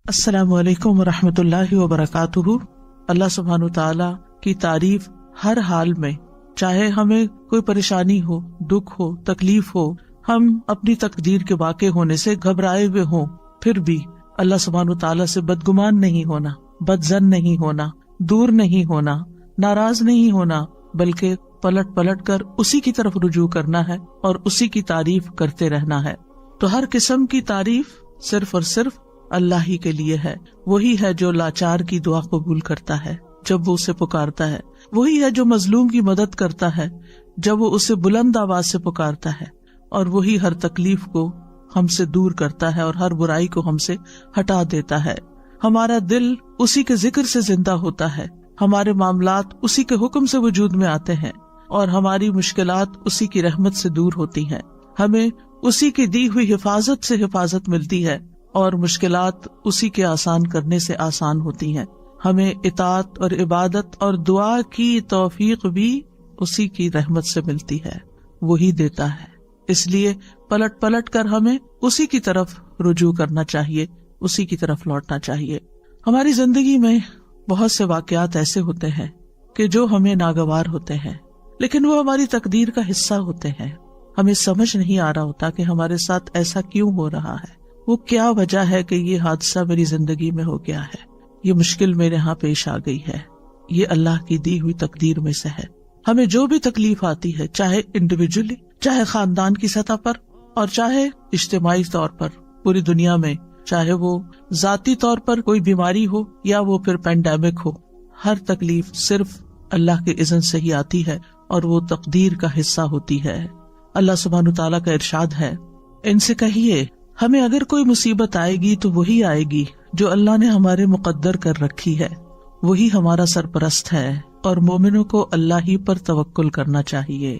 السلام علیکم ورحمۃ اللہ وبرکاتہ۔ اللہ سبحانہ تعالیٰ کی تعریف ہر حال میں، چاہے ہمیں کوئی پریشانی ہو، دکھ ہو، تکلیف ہو، ہم اپنی تقدیر کے واقع ہونے سے گھبرائے ہوئے ہوں، پھر بھی اللہ سبحانہ تعالیٰ سے بدگمان نہیں ہونا، بدظن نہیں ہونا، دور نہیں ہونا، ناراض نہیں ہونا، بلکہ پلٹ پلٹ کر اسی کی طرف رجوع کرنا ہے اور اسی کی تعریف کرتے رہنا ہے۔ تو ہر قسم کی تعریف صرف اور صرف اللہ ہی کے لیے ہے۔ وہی ہے جو لاچار کی دعا قبول کرتا ہے جب وہ اسے پکارتا ہے، وہی ہے جو مظلوم کی مدد کرتا ہے جب وہ اسے بلند آواز سے پکارتا ہے، اور وہی ہر تکلیف کو ہم سے دور کرتا ہے اور ہر برائی کو ہم سے ہٹا دیتا ہے۔ ہمارا دل اسی کے ذکر سے زندہ ہوتا ہے، ہمارے معاملات اسی کے حکم سے وجود میں آتے ہیں، اور ہماری مشکلات اسی کی رحمت سے دور ہوتی ہیں۔ ہمیں اسی کی دی ہوئی حفاظت سے حفاظت ملتی ہے، اور مشکلات اسی کے آسان کرنے سے آسان ہوتی ہیں۔ ہمیں اطاعت اور عبادت اور دعا کی توفیق بھی اسی کی رحمت سے ملتی ہے، وہی دیتا ہے۔ اس لیے پلٹ پلٹ کر ہمیں اسی کی طرف رجوع کرنا چاہیے، اسی کی طرف لوٹنا چاہیے۔ ہماری زندگی میں بہت سے واقعات ایسے ہوتے ہیں کہ جو ہمیں ناگوار ہوتے ہیں، لیکن وہ ہماری تقدیر کا حصہ ہوتے ہیں۔ ہمیں سمجھ نہیں آ رہا ہوتا کہ ہمارے ساتھ ایسا کیوں ہو رہا ہے، وہ کیا وجہ ہے کہ یہ حادثہ میری زندگی میں ہو گیا ہے، یہ مشکل میرے ہاں پیش آ گئی ہے۔ یہ اللہ کی دی ہوئی تقدیر میں سے ہے۔ ہمیں جو بھی تکلیف آتی ہے، چاہے انڈیویجولی، چاہے خاندان کی سطح پر، اور چاہے اجتماعی طور پر پوری دنیا میں، چاہے وہ ذاتی طور پر کوئی بیماری ہو یا وہ پھر پینڈیمک ہو، ہر تکلیف صرف اللہ کے اذن سے ہی آتی ہے اور وہ تقدیر کا حصہ ہوتی ہے۔ اللہ سبحانہ تعالیٰ کا ارشاد ہے، ان سے کہیے ہمیں اگر کوئی مصیبت آئے گی تو وہی آئے گی جو اللہ نے ہمارے مقدر کر رکھی ہے، وہی ہمارا سرپرست ہے، اور مومنوں کو اللہ ہی پر توکل کرنا چاہیے۔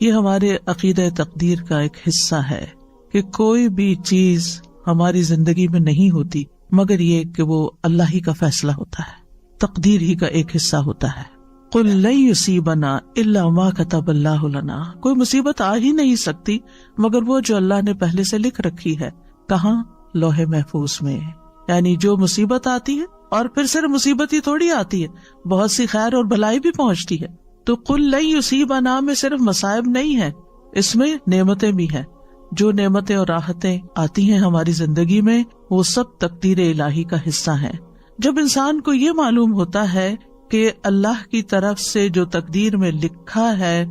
یہ ہمارے عقیدہ تقدیر کا ایک حصہ ہے کہ کوئی بھی چیز ہماری زندگی میں نہیں ہوتی مگر یہ کہ وہ اللہ ہی کا فیصلہ ہوتا ہے، تقدیر ہی کا ایک حصہ ہوتا ہے۔ قُلْ لَن يُصِيبَنَا إِلَّا مَا كَتَبَ اللَّهُ لَنَا، کوئی مصیبت آ ہی نہیں سکتی مگر وہ جو اللہ نے پہلے سے لکھ رکھی ہے۔ کہاں؟ لوح محفوظ میں۔ یعنی جو مصیبت آتی ہے، اور پھر صرف مصیبت ہی تھوڑی آتی ہے، بہت سی خیر اور بھلائی بھی پہنچتی ہے۔ تو قُلْ لَن يُصِيبَنَا میں صرف مصائب نہیں ہے، اس میں نعمتیں بھی ہیں۔ جو نعمتیں اور راحتیں آتی ہیں ہماری زندگی میں، وہ سب تقدیر الہی کا حصہ ہیں۔ جب انسان کو یہ معلوم ہوتا ہے کہ اللہ کی طرف سے جو تقدیر میں لکھا ہے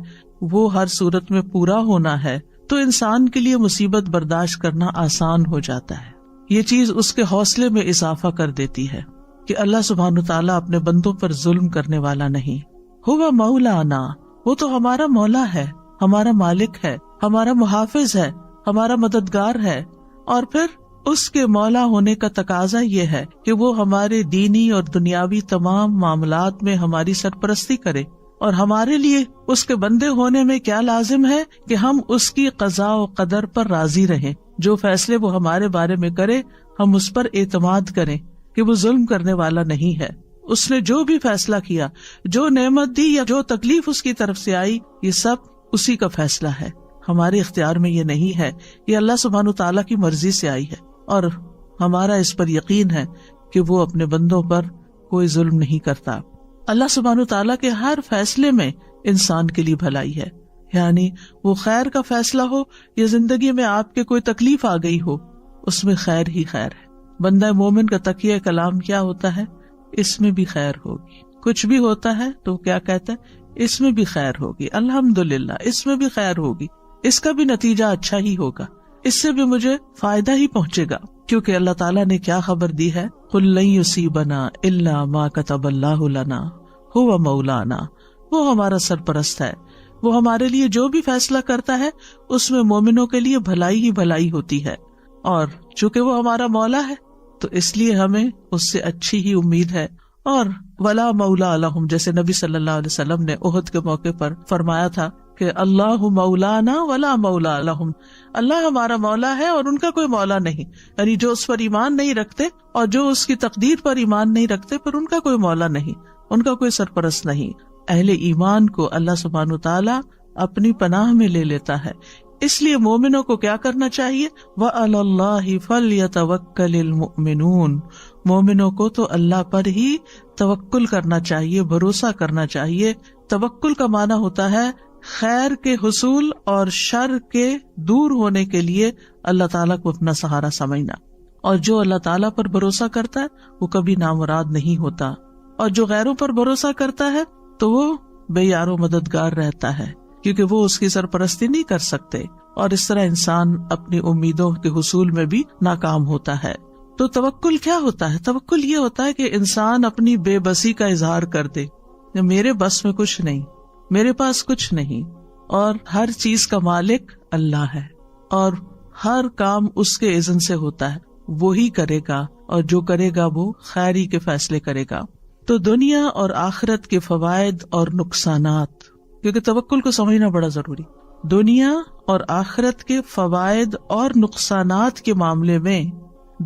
وہ ہر صورت میں پورا ہونا ہے، تو انسان کے لیے مصیبت برداشت کرنا آسان ہو جاتا ہے۔ یہ چیز اس کے حوصلے میں اضافہ کر دیتی ہے کہ اللہ سبحانہ تعالیٰ اپنے بندوں پر ظلم کرنے والا نہیں۔ ہوا مولانا، وہ تو ہمارا مولا ہے، ہمارا مالک ہے، ہمارا محافظ ہے، ہمارا مددگار ہے، اور پھر اس کے مولا ہونے کا تقاضا یہ ہے کہ وہ ہمارے دینی اور دنیاوی تمام معاملات میں ہماری سرپرستی کرے، اور ہمارے لیے اس کے بندے ہونے میں کیا لازم ہے کہ ہم اس کی قضاء و قدر پر راضی رہیں۔ جو فیصلے وہ ہمارے بارے میں کرے ہم اس پر اعتماد کریں کہ وہ ظلم کرنے والا نہیں ہے۔ اس نے جو بھی فیصلہ کیا، جو نعمت دی یا جو تکلیف اس کی طرف سے آئی، یہ سب اسی کا فیصلہ ہے، ہمارے اختیار میں یہ نہیں ہے، یہ اللہ سبحانہ تعالیٰ کی مرضی سے آئی ہے، اور ہمارا اس پر یقین ہے کہ وہ اپنے بندوں پر کوئی ظلم نہیں کرتا۔ اللہ سبحانہ تعالیٰ کے ہر فیصلے میں انسان کے لیے بھلائی ہے، یعنی وہ خیر کا فیصلہ ہو یا زندگی میں آپ کے کوئی تکلیف آ گئی ہو، اس میں خیر ہی خیر ہے۔ بندہ مومن کا تقیہ کلام کیا ہوتا ہے؟ اس میں بھی خیر ہوگی۔ کچھ بھی ہوتا ہے تو کیا کہتا ہے؟ اس میں بھی خیر ہوگی، الحمدللہ اس میں بھی خیر ہوگی، اس کا بھی نتیجہ اچھا ہی ہوگا، اس سے بھی مجھے فائدہ ہی پہنچے گا، کیونکہ اللہ تعالیٰ نے کیا خبر دی ہے؟ قُلْ لَن يُصِيبَنَا إِلَّا مَا كَتَبَ اللَّهُ لَنَا هُوَ مَوْلَانَا، وہ ہمارا سرپرست ہے، وہ ہمارے لیے جو بھی فیصلہ کرتا ہے اس میں مومنوں کے لیے بھلائی ہی بھلائی ہوتی ہے، اور چونکہ وہ ہمارا مولا ہے تو اس لیے ہمیں اس سے اچھی ہی امید ہے۔ اور وَلَا مَوْلَىٰ لَهُمْ، جیسے نبی صلی اللہ علیہ وسلم نے احد کے موقع پر فرمایا تھا کہ اللہ مولانا ولا مولا لہم، اللہ ہمارا مولا ہے اور ان کا کوئی مولا نہیں، یعنی جو اس پر ایمان نہیں رکھتے اور جو اس کی تقدیر پر ایمان نہیں رکھتے، پھر ان کا کوئی مولا نہیں، ان کا کوئی سرپرست نہیں۔ اہل ایمان کو اللہ سبحانہ تعالیٰ اپنی پناہ میں لے لیتا ہے، اس لیے مومنوں کو کیا کرنا چاہیے؟ وَعَلَى اللَّهِ فَلْيَتَوَكَّلِ الْمُؤْمِنُونَ، مومنوں کو تو اللہ پر ہی توکل کرنا چاہیے، بھروسہ کرنا چاہیے۔ توکل کا معنی ہوتا ہے خیر کے حصول اور شر کے دور ہونے کے لیے اللہ تعالیٰ کو اپنا سہارا سمجھنا، اور جو اللہ تعالیٰ پر بھروسہ کرتا ہے وہ کبھی نامراد نہیں ہوتا، اور جو غیروں پر بھروسہ کرتا ہے تو وہ بے یار و مددگار رہتا ہے، کیونکہ وہ اس کی سرپرستی نہیں کر سکتے، اور اس طرح انسان اپنی امیدوں کے حصول میں بھی ناکام ہوتا ہے۔ تو توکل کیا ہوتا ہے؟ توکل یہ ہوتا ہے کہ انسان اپنی بے بسی کا اظہار کر دے، میرے بس میں کچھ نہیں، میرے پاس کچھ نہیں، اور ہر چیز کا مالک اللہ ہے، اور ہر کام اس کے اذن سے ہوتا ہے، وہی کرے گا، اور جو کرے گا وہ خیری کے فیصلے کرے گا۔ تو دنیا اور آخرت کے فوائد اور نقصانات، کیونکہ توکل کو سمجھنا بڑا ضروری، دنیا اور آخرت کے فوائد اور نقصانات کے معاملے میں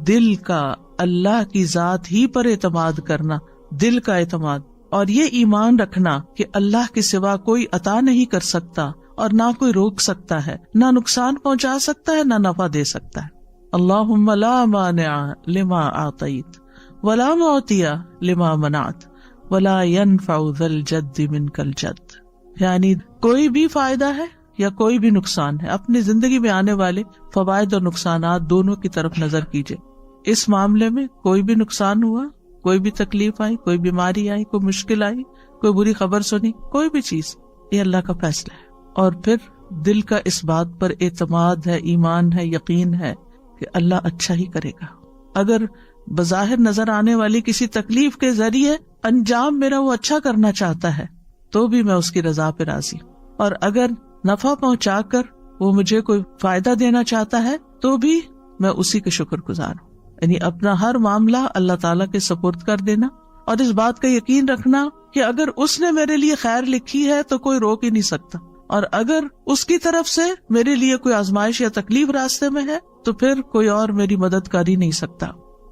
دل کا اللہ کی ذات ہی پر اعتماد کرنا، دل کا اعتماد، اور یہ ایمان رکھنا کہ اللہ کے سوا کوئی عطا نہیں کر سکتا، اور نہ کوئی روک سکتا ہے، نہ نقصان پہنچا سکتا ہے، نہ نفع دے سکتا ہے۔ اللہم لا مانع لما اعطیت ولا معطی لما منعت ولا ينفع ذا الجد منک الجد، یعنی کوئی بھی فائدہ ہے یا کوئی بھی نقصان ہے، اپنی زندگی میں آنے والے فوائد اور نقصانات دونوں کی طرف نظر کیجئے۔ اس معاملے میں کوئی بھی نقصان ہوا، کوئی بھی تکلیف آئی، کوئی بیماری آئی، کوئی مشکل آئی، کوئی بری خبر سنی، کوئی بھی چیز، یہ اللہ کا فیصلہ ہے، اور پھر دل کا اس بات پر اعتماد ہے، ایمان ہے، یقین ہے کہ اللہ اچھا ہی کرے گا۔ اگر بظاہر نظر آنے والی کسی تکلیف کے ذریعے انجام میرا وہ اچھا کرنا چاہتا ہے تو بھی میں اس کی رضا پہ راضی، اور اگر نفع پہنچا کر وہ مجھے کوئی فائدہ دینا چاہتا ہے تو بھی میں اسی کے شکر گزار ہوں۔ یعنی اپنا ہر معاملہ اللہ تعالیٰ کے سپرد کر دینا، اور اس بات کا یقین رکھنا کہ اگر اس نے میرے لیے خیر لکھی ہے تو کوئی روک ہی نہیں سکتا، اور اگر اس کی طرف سے میرے لیے کوئی آزمائش یا تکلیف راستے میں ہے تو پھر کوئی اور میری مدد کر ہی نہیں سکتا۔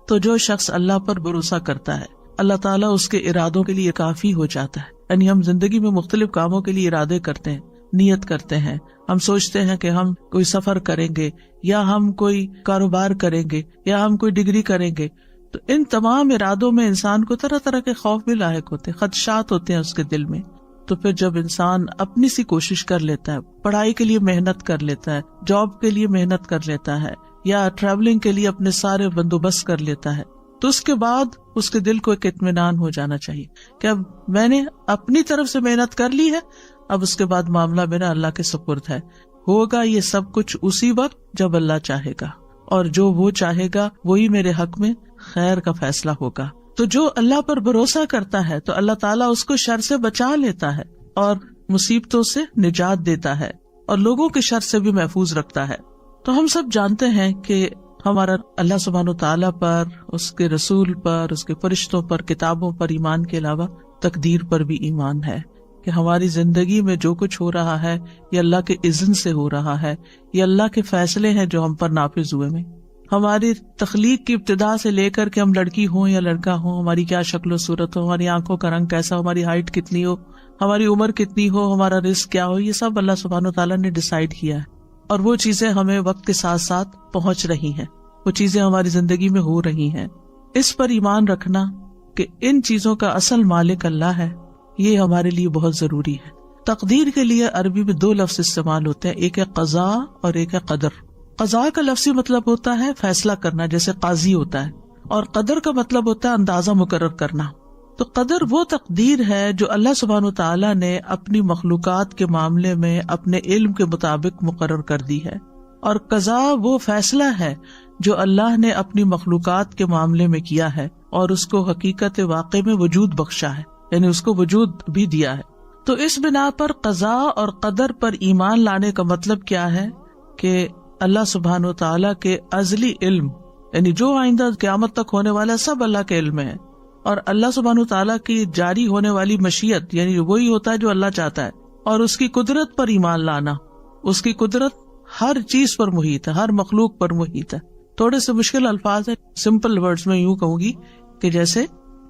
تو جو شخص اللہ پر بھروسہ کرتا ہے، اللہ تعالیٰ اس کے ارادوں کے لیے کافی ہو جاتا ہے۔ یعنی ہم زندگی میں مختلف کاموں کے لیے ارادے کرتے ہیں، نیت کرتے ہیں، ہم سوچتے ہیں کہ ہم کوئی سفر کریں گے، یا ہم کوئی کاروبار کریں گے، یا ہم کوئی ڈگری کریں گے، تو ان تمام ارادوں میں انسان کو طرح طرح کے خوف بھی لاحق ہوتے ہیں، خدشات ہوتے ہیں اس کے دل میں۔ تو پھر جب انسان اپنی سی کوشش کر لیتا ہے، پڑھائی کے لیے محنت کر لیتا ہے، جاب کے لیے محنت کر لیتا ہے، یا ٹریولنگ کے لیے اپنے سارے بندوبست کر لیتا ہے، تو اس کے بعد اس کے دل کو ایک اطمینان ہو جانا چاہیے کہ اب میں نے اپنی طرف سے محنت کر لی ہے، اب اس کے بعد معاملہ میرا اللہ کے سپرد ہے، ہوگا یہ سب کچھ اسی وقت جب اللہ چاہے گا، اور جو وہ چاہے گا وہی میرے حق میں خیر کا فیصلہ ہوگا۔ تو جو اللہ پر بھروسہ کرتا ہے تو اللہ تعالیٰ اس کو شر سے بچا لیتا ہے، اور مصیبتوں سے نجات دیتا ہے، اور لوگوں کے شر سے بھی محفوظ رکھتا ہے۔ تو ہم سب جانتے ہیں کہ ہمارا اللہ سبحانہ و تعالیٰ پر، اس کے رسول پر، اس کے فرشتوں پر، کتابوں پر ایمان کے علاوہ تقدیر پر بھی ایمان ہے، کہ ہماری زندگی میں جو کچھ ہو رہا ہے یہ اللہ کے اذن سے ہو رہا ہے، یہ اللہ کے فیصلے ہیں جو ہم پر نافذ ہوئے میں۔ ہماری تخلیق کی ابتدا سے لے کر کہ ہم لڑکی ہوں یا لڑکا ہوں، ہماری کیا شکل و صورت ہو، ہماری آنکھوں کا رنگ کیسا ہو، ہماری ہائٹ کتنی ہو، ہماری عمر کتنی ہو، ہمارا رزق کیا ہو، یہ سب اللہ سبحانہ و تعالیٰ نے ڈیسائیڈ کیا ہے، اور وہ چیزیں ہمیں وقت کے ساتھ ساتھ پہنچ رہی ہیں، وہ چیزیں ہماری زندگی میں ہو رہی ہیں۔ اس پر ایمان رکھنا کہ ان چیزوں کا اصل مالک اللہ ہے، یہ ہمارے لیے بہت ضروری ہے۔ تقدیر کے لیے عربی میں 2 لفظ استعمال ہوتے ہیں، ایک ہے قضاء اور ایک ہے قدر۔ قضاء کا لفظی مطلب ہوتا ہے فیصلہ کرنا، جیسے قاضی ہوتا ہے، اور قدر کا مطلب ہوتا ہے اندازہ مقرر کرنا۔ تو قدر وہ تقدیر ہے جو اللہ سبحانہ وتعالی نے اپنی مخلوقات کے معاملے میں اپنے علم کے مطابق مقرر کر دی ہے، اور قضاء وہ فیصلہ ہے جو اللہ نے اپنی مخلوقات کے معاملے میں کیا ہے، اور اس کو حقیقت واقع میں وجود بخشا ہے، یعنی اس کو وجود بھی دیا ہے۔ تو اس بنا پر قضاء اور قدر پر ایمان لانے کا مطلب کیا ہے کہ اللہ سبحانہ و تعالیٰ کے ازلی علم، یعنی جو آئندہ قیامت تک ہونے والا سب اللہ کے علم میں ہے، اور اللہ سبحانہ و تعالیٰ کی جاری ہونے والی مشیت، یعنی وہی ہوتا ہے جو اللہ چاہتا ہے، اور اس کی قدرت پر ایمان لانا، اس کی قدرت ہر چیز پر محیط ہے، ہر مخلوق پر محیط ہے۔ تھوڑے سے مشکل الفاظ ہیں، سمپل ورڈز میں یوں کہوں گی کہ جیسے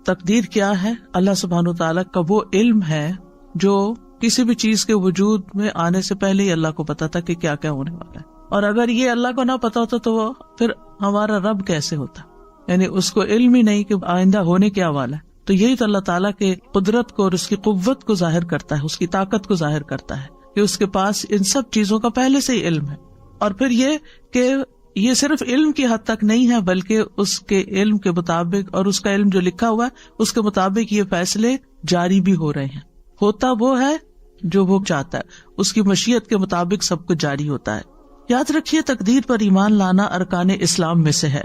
تقدیر کیا ہے، اللہ سبحانہ و تعالیٰ کا وہ علم ہے جو کسی بھی چیز کے وجود میں آنے سے پہلے ہی اللہ کو پتا تھا کہ کیا کیا ہونے والا ہے. اور اگر یہ اللہ کو نہ پتا ہوتا تو وہ پھر ہمارا رب کیسے ہوتا؟ یعنی اس کو علم ہی نہیں کہ آئندہ ہونے کیا والا ہے. تو یہی تو اللہ تعالیٰ کے قدرت کو اور اس کی قوت کو ظاہر کرتا ہے، اس کی طاقت کو ظاہر کرتا ہے کہ اس کے پاس ان سب چیزوں کا پہلے سے ہی علم ہے. اور پھر یہ کہ یہ صرف علم کی حد تک نہیں ہے، بلکہ اس کے علم کے مطابق اور اس کا علم جو لکھا ہوا ہے اس کے مطابق یہ فیصلے جاری بھی ہو رہے ہیں. ہوتا وہ ہے جو وہ چاہتا ہے، اس کی مشیت کے مطابق سب کچھ جاری ہوتا ہے. یاد رکھیے تقدیر پر ایمان لانا ارکان اسلام میں سے ہے.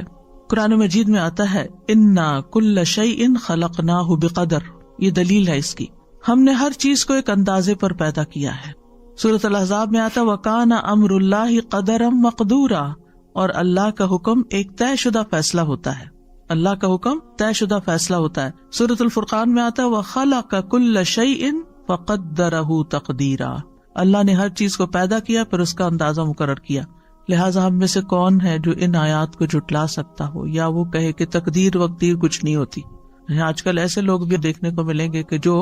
قرآن مجید میں آتا ہے انا کل شیء خلقناہ بقدر، یہ دلیل ہے اس کی، ہم نے ہر چیز کو ایک اندازے پر پیدا کیا ہے. سورۃ الاحزاب میں آتا وکان امر اللہ قدرا مقدورا، اور اللہ کا حکم ایک طے شدہ فیصلہ ہوتا ہے. اللہ کا حکم طے شدہ فیصلہ ہوتا ہے. سورۃ الفرقان میں آتا وخلق کل شیء فقدرہ تقدیرا، اللہ نے ہر چیز کو پیدا کیا پھر اس کا اندازہ مقرر کیا. لہٰذا ہم میں سے کون ہے جو ان آیات کو جھٹلا سکتا ہو یا وہ کہے کہ تقدیر وقدیر کچھ نہیں ہوتی. آج کل ایسے لوگ بھی دیکھنے کو ملیں گے کہ جو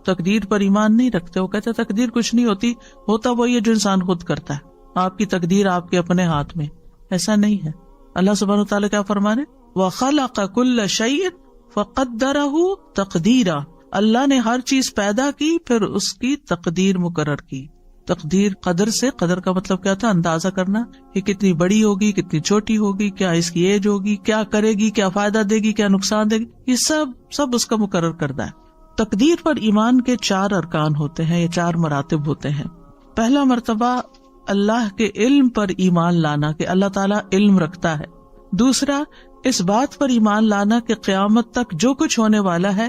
تقدیر پر ایمان نہیں رکھتے، وہ کہتے تقدیر کچھ نہیں ہوتی، ہوتا وہی ہے جو انسان خود کرتا ہے، آپ کی تقدیر آپ کے اپنے ہاتھ میں. ایسا نہیں ہے. اللہ سبحانہ وتعالیٰ کیا فرما رہے وَخَلَقَ كُلَّ شَيْءٍ فَقَدَّرَهُ تَقْدِيرًا، اللہ نے ہر چیز پیدا کی پھر اس کی تقدیر مقرر کی. تقدیر قدر سے، قدر کا مطلب کیا تھا؟ اندازہ کرنا کہ کتنی بڑی ہوگی، کتنی چھوٹی ہوگی، کیا اس کی ایج ہوگی، کیا کرے گی، کیا فائدہ دے گی، کیا نقصان دے گی، یہ سب اس کا مقرر کردہ ہے. تقدیر پر ایمان کے 4 ارکان ہوتے ہیں، یہ 4 مراتب ہوتے ہیں. پہلا مرتبہ اللہ کے علم پر ایمان لانا کہ اللہ تعالیٰ علم رکھتا ہے. دوسرا اس بات پر ایمان لانا کہ قیامت تک جو کچھ ہونے والا ہے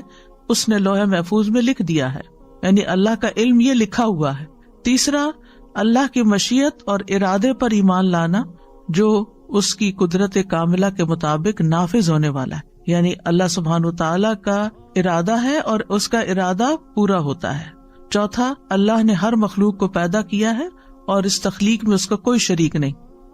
اس نے لوح محفوظ میں لکھ دیا ہے، یعنی اللہ کا علم یہ لکھا ہوا ہے. تیسرا اللہ کی مشیت اور ارادے پر ایمان لانا جو اس کی قدرت کاملہ کے مطابق نافذ ہونے والا ہے، یعنی اللہ سبحانہ وتعالیٰ کا ارادہ ہے اور اس کا ارادہ پورا ہوتا ہے. چوتھا اللہ نے ہر مخلوق کو پیدا کیا ہے اور اس تخلیق میں اس کا کوئی شریک نہیں.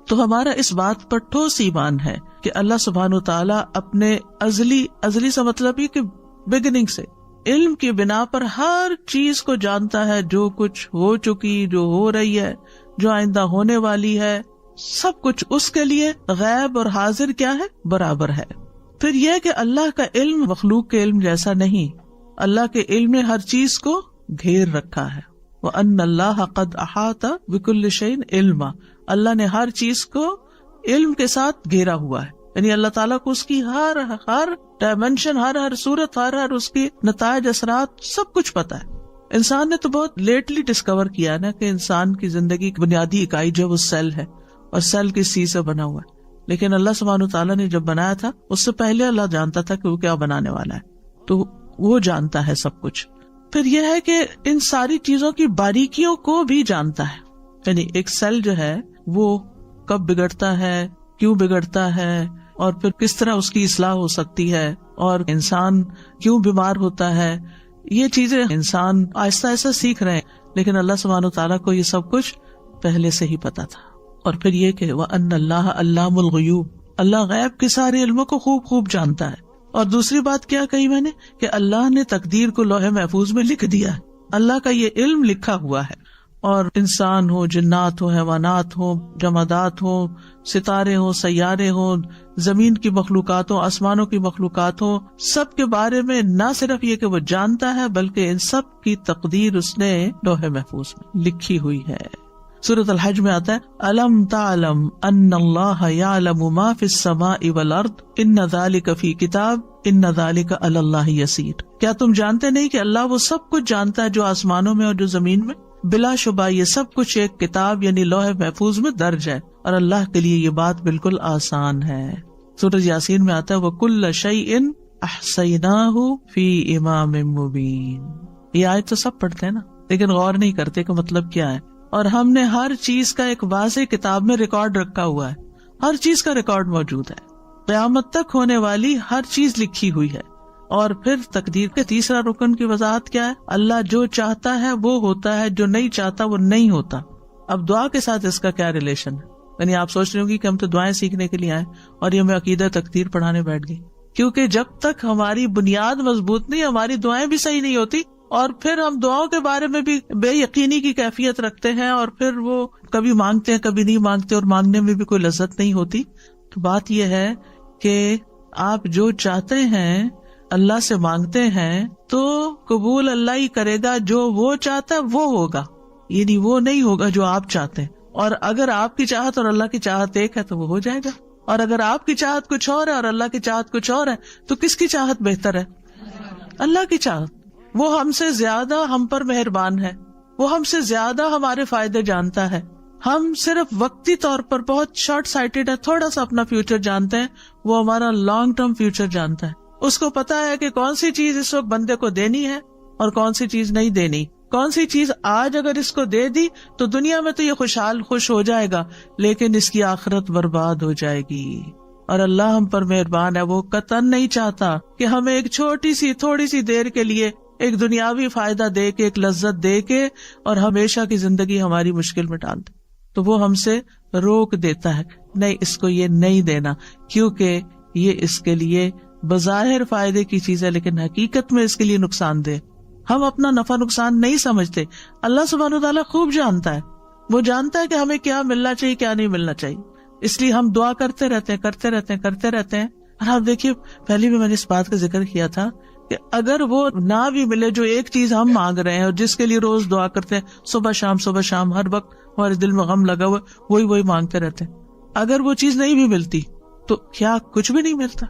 تو ہمارا اس بات پر ٹھوس ایمان ہے کہ اللہ سبحانہ وتعالیٰ اپنے ازلی سے مطلب یہ کہ بگننگ سے علم کی بنا پر ہر چیز کو جانتا ہے، جو کچھ ہو چکی، جو ہو رہی ہے، جو آئندہ ہونے والی ہے، سب کچھ اس کے لیے غیب اور حاضر کیا ہے؟ برابر ہے. پھر یہ کہ اللہ کا علم مخلوق کے علم جیسا نہیں، اللہ کے علم نے ہر چیز کو گھیر رکھا ہے. وَأَنَّ اللَّهَ قَدْ أَحَاطَ بِكُلِّ شَيْءٍ عِلْمًا، اللہ نے ہر چیز کو علم کے ساتھ گھیرا ہوا ہے، یعنی اللہ تعالیٰ کو اس کی ہر ڈائمینشن، ہر صورت، ہر اس کی نتائج، اثرات، سب کچھ پتا ہے. انسان نے تو بہت لیٹلی ڈسکور کیا نا کہ انسان کی زندگی کی بنیادی اکائی جو وہ سیل ہے، اور سیل کس چیز سے بنا ہوا ہے. لیکن اللہ سبحانہ تعالیٰ نے جب بنایا تھا اس سے پہلے اللہ جانتا تھا کہ وہ کیا بنانے والا ہے، تو وہ جانتا ہے سب کچھ. پھر یہ ہے کہ ان ساری چیزوں کی باریکیوں کو بھی جانتا ہے، یعنی ایک سیل جو ہے وہ کب بگڑتا ہے، کیوں بگڑتا ہے، اور پھر کس طرح اس کی اصلاح ہو سکتی ہے، اور انسان کیوں بیمار ہوتا ہے. یہ چیزیں انسان آہستہ آہستہ سیکھ رہے ہیں، لیکن اللہ سبحانہ تعالیٰ کو یہ سب کچھ پہلے سے ہی پتا تھا. اور پھر یہ کہ وَأَنَّ اللَّهَ عَلَّامُ الْغُیُوبِ، اللہ غیب کے سارے علموں کو خوب خوب جانتا ہے. اور دوسری بات کیا کہی میں نے کہ اللہ نے تقدیر کو لوح محفوظ میں لکھ دیا ہے، اللہ کا یہ علم لکھا ہوا ہے. اور انسان ہو، جنات ہو، حیوانات ہو، جمادات ہو، ستارے ہو، سیارے ہو، زمین کی مخلوقات ہو، آسمانوں کی مخلوقات ہو، سب کے بارے میں نہ صرف یہ کہ وہ جانتا ہے بلکہ ان سب کی تقدیر اس نے لوح محفوظ میں لکھی ہوئی ہے. سورۃ الحج میں آتا ہے الم تعلم ان اللہ یعلم ما فی السماء والارض ان ذلک فی کتاب ان ذلک علی اللہ یسیر. کیا تم جانتے نہیں کہ اللہ وہ سب کچھ جانتا ہے جو آسمانوں میں اور جو زمین میں؟ بلا شبہ یہ سب کچھ ایک کتاب یعنی لوح محفوظ میں درج ہے، اور اللہ کے لیے یہ بات بالکل آسان ہے. سورۃ یاسین میں آتا ہے وَكُلَّ شَيْءٍ أَحْصَيْنَاهُ فِي إِمَامٍ مُبِينٍ. یہ آیت تو سب پڑھتے ہیں نا، لیکن غور نہیں کرتے کہ مطلب کیا ہے. اور ہم نے ہر چیز کا ایک واضح کتاب میں ریکارڈ رکھا ہوا ہے، ہر چیز کا ریکارڈ موجود ہے، قیامت تک ہونے والی ہر چیز لکھی ہوئی ہے. اور پھر تقدیر کے تیسرا رکن کی وضاحت کیا ہے؟ اللہ جو چاہتا ہے وہ ہوتا ہے، جو نہیں چاہتا وہ نہیں ہوتا. اب دعا کے ساتھ اس کا کیا ریلیشن ہے؟ یعنی آپ سوچ رہے ہوں گی کہ ہم تو دعائیں سیکھنے کے لیے آئے اور یہ ہمیں عقیدہ تقدیر پڑھانے بیٹھ گئی. کیونکہ جب تک ہماری بنیاد مضبوط نہیں، ہماری دعائیں بھی صحیح نہیں ہوتی اور پھر ہم دعاؤں کے بارے میں بھی بے یقینی کی کیفیت رکھتے ہیں، اور پھر وہ کبھی مانگتے ہیں کبھی نہیں مانگتے، اور مانگنے میں بھی کوئی لذت نہیں ہوتی. تو بات یہ ہے کہ آپ جو چاہتے ہیں اللہ سے مانگتے ہیں تو قبول اللہ ہی کرے گا. جو وہ چاہتا ہے وہ ہوگا، یعنی وہ نہیں ہوگا جو آپ چاہتے ہیں. اور اگر آپ کی چاہت اور اللہ کی چاہت ایک ہے تو وہ ہو جائے گا. اور اگر آپ کی چاہت کچھ اور ہے اور اللہ کی چاہت کچھ اور ہے تو کس کی چاہت بہتر ہے؟ اللہ کی چاہت. وہ ہم سے زیادہ ہم پر مہربان ہے، وہ ہم سے زیادہ ہمارے فائدے جانتا ہے. ہم صرف وقتی طور پر بہت شارٹ سائٹڈ ہے، تھوڑا سا اپنا فیوچر جانتے ہیں، وہ ہمارا لانگ ٹرم فیوچر جانتا ہے. اس کو پتا ہے کہ کون سی چیز اس وقت بندے کو دینی ہے اور کون سی چیز نہیں دینی. کون سی چیز آج اگر اس کو دے دی تو دنیا میں تو یہ خوش ہو جائے گا، لیکن اس کی آخرت برباد ہو جائے گی. اور اللہ ہم پر مہربان ہے، وہ قطعاً نہیں چاہتا کہ ہمیں ایک چھوٹی سی تھوڑی سی دیر کے لیے ایک دنیاوی فائدہ دے کے، ایک لذت دے کے، اور ہمیشہ کی زندگی ہماری مشکل میں ڈال دے. تو وہ ہم سے روک دیتا ہے، نہیں اس کو یہ نہیں دینا، کیونکہ یہ اس کے لیے بظاہر فائدے کی چیز ہے لیکن حقیقت میں اس کے لیے نقصان دہ. ہم اپنا نفع نقصان نہیں سمجھتے، اللہ سبحانہ وتعالیٰ خوب جانتا ہے. وہ جانتا ہے کہ ہمیں کیا ملنا چاہیے کیا نہیں ملنا چاہیے، اس لیے ہم دعا کرتے رہتے ہیں. اور آپ دیکھیے پہلے بھی میں نے اس بات کا ذکر کیا تھا کہ اگر وہ نہ بھی ملے جو ایک چیز ہم مانگ رہے ہیں اور جس کے لیے روز دعا کرتے ہیں، صبح شام ہر وقت ہمارے دل میں غم لگا ہوا وہی مانگتے رہتے ہیں، اگر وہ چیز نہیں بھی ملتی تو کیا کچھ بھی نہیں ملتا؟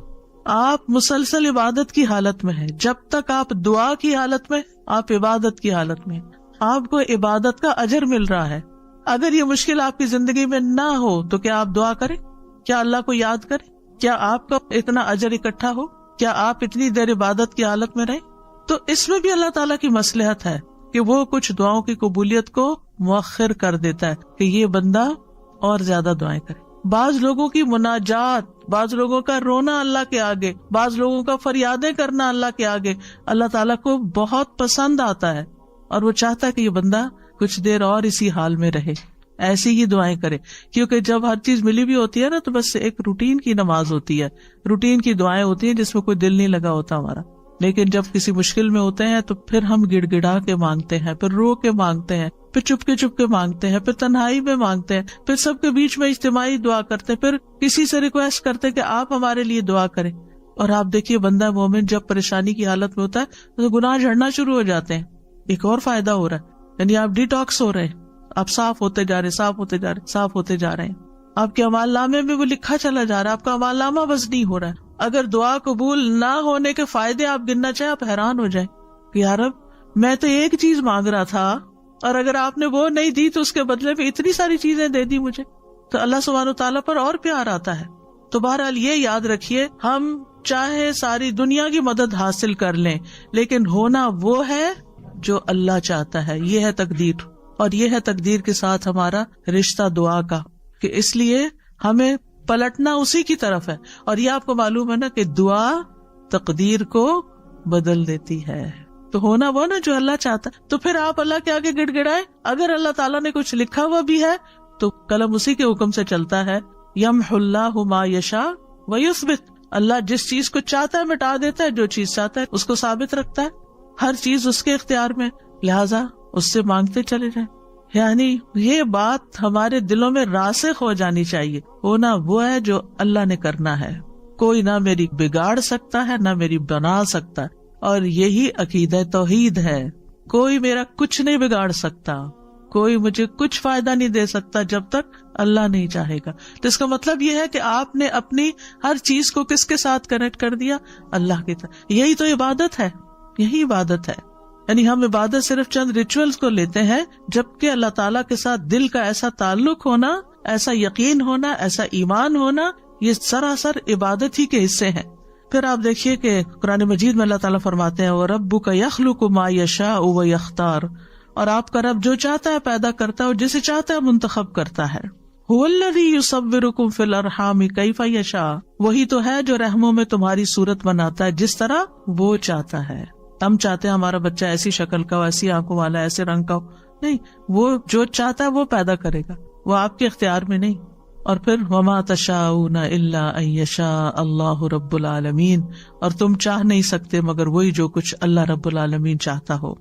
آپ مسلسل عبادت کی حالت میں ہیں. جب تک آپ دعا کی حالت میں، آپ عبادت کی حالت میں، آپ کو عبادت کا اجر مل رہا ہے. اگر یہ مشکل آپ کی زندگی میں نہ ہو تو کیا آپ دعا کریں؟ کیا اللہ کو یاد کریں؟ کیا آپ کا اتنا اجر اکٹھا ہو؟ کیا آپ اتنی دیر عبادت کی حالت میں رہیں؟ تو اس میں بھی اللہ تعالیٰ کی مصلحت ہے کہ وہ کچھ دعاؤں کی قبولیت کو مؤخر کر دیتا ہے کہ یہ بندہ اور زیادہ دعائیں کرے. بعض لوگوں کی مناجات، بعض لوگوں کا رونا اللہ کے آگے، بعض لوگوں کا فریادیں کرنا اللہ کے آگے اللہ تعالیٰ کو بہت پسند آتا ہے، اور وہ چاہتا ہے کہ یہ بندہ کچھ دیر اور اسی حال میں رہے، ایسی ہی دعائیں کرے. کیونکہ جب ہر چیز ملی بھی ہوتی ہے نا تو بس ایک روٹین کی نماز ہوتی ہے، روٹین کی دعائیں ہوتی ہیں جس میں کوئی دل نہیں لگا ہوتا ہمارا. لیکن جب کسی مشکل میں ہوتے ہیں تو پھر ہم گڑ گڑا کے مانگتے ہیں، پھر رو کے مانگتے ہیں، پھر چپ کے مانگتے ہیں، پھر تنہائی میں مانگتے ہیں، پھر سب کے بیچ میں اجتماعی دعا کرتے ہیں، پھر کسی سے ریکویسٹ کرتے کہ آپ ہمارے لیے دعا کریں. اور آپ دیکھیے بندہ مومن جب پریشانی کی حالت میں ہوتا ہے تو گناہ جھڑنا شروع ہو جاتے ہیں. ایک اور فائدہ ہو رہا ہے، یعنی آپ ڈیٹاکس ہو رہے ہیں، آپ صاف ہوتے جا رہے ہیں. آپ کے اعمال نامے میں وہ لکھا چلا جا رہا ہے، آپ کا اعمال نامہ وزنی ہو رہا ہے. اگر دعا قبول نہ ہونے کے فائدے آپ گننا چاہیں آپ حیران ہو جائیں کہ یا رب میں تو ایک چیز مانگ رہا تھا اور اگر آپ نے وہ نہیں دی تو اس کے بدلے میں اتنی ساری چیزیں دے دی مجھے. تو اللہ سبحانہ و تعالیٰ پر اور پیار آتا ہے. تو بہرحال یہ یاد رکھیے، ہم چاہے ساری دنیا کی مدد حاصل کر لیں لیکن ہونا وہ ہے جو اللہ چاہتا ہے. یہ ہے تقدیر، اور یہ ہے تقدیر کے ساتھ ہمارا رشتہ دعا کا، کہ اس لیے ہمیں پلٹنا اسی کی طرف ہے. اور یہ آپ کو معلوم ہے نا کہ دعا تقدیر کو بدل دیتی ہے. تو ہونا وہ نا جو اللہ چاہتا ہے. تو پھر آپ اللہ کے آگے گڑ گڑائے. اگر اللہ تعالیٰ نے کچھ لکھا ہوا بھی ہے تو قلم اسی کے حکم سے چلتا ہے. یمحو اللہ ما یشاء ویثبت. اللہ جس چیز کو چاہتا ہے مٹا دیتا ہے، جو چیز چاہتا ہے اس کو ثابت رکھتا ہے. ہر چیز اس کے اختیار میں، لہذا اس سے مانگتے چلے جائیں. یعنی یہ بات ہمارے دلوں میں راسخ ہو جانی چاہیے. ہونا وہ ہے جو اللہ نے کرنا ہے، کوئی نہ میری بگاڑ سکتا ہے نہ میری بنا سکتا ہے. اور یہی عقیدہ توحید ہے. کوئی میرا کچھ نہیں بگاڑ سکتا، کوئی مجھے کچھ فائدہ نہیں دے سکتا جب تک اللہ نہیں چاہے گا. تو اس کا مطلب یہ ہے کہ آپ نے اپنی ہر چیز کو کس کے ساتھ کنیکٹ کر دیا؟ اللہ کی طرح. یہی تو عبادت ہے، یہی عبادت ہے. یعنی ہم عبادت صرف چند ریچولز کو لیتے ہیں، جبکہ اللہ تعالیٰ کے ساتھ دل کا ایسا تعلق ہونا، ایسا یقین ہونا، ایسا ایمان ہونا، یہ سراسر عبادت ہی کے حصے ہیں. پھر آپ دیکھیے کہ قرآن مجید میں اللہ تعالیٰ فرماتے ہیں وَرَبُّكَ يَخْلُقُ مَا يَشَاءُ وَيَخْتَارُ. اور آپ کا رب جو چاہتا ہے پیدا کرتا ہے اور جسے چاہتا ہے منتخب کرتا ہے. هُوَ الَّذِي يُصَوِّرُكُمْ فِي الْأَرْحَامِ كَيْفَ يَشَاءُ. وہی تو ہے جو رحموں میں تمہاری صورت بناتا ہے جس طرح وہ چاہتا ہے. ہم چاہتے ہیں ہمارا بچہ ایسی شکل کا ہو، ایسی آنکھوں والا، ایسے رنگ کا ہو. نہیں، وہ جو چاہتا ہے وہ پیدا کرے گا، وہ آپ کے اختیار میں نہیں. اور پھر وما تشاءون الا ان یشاء اللہ رب العالمین. اور تم چاہ نہیں سکتے مگر وہی جو کچھ اللہ رب العالمین چاہتا ہو.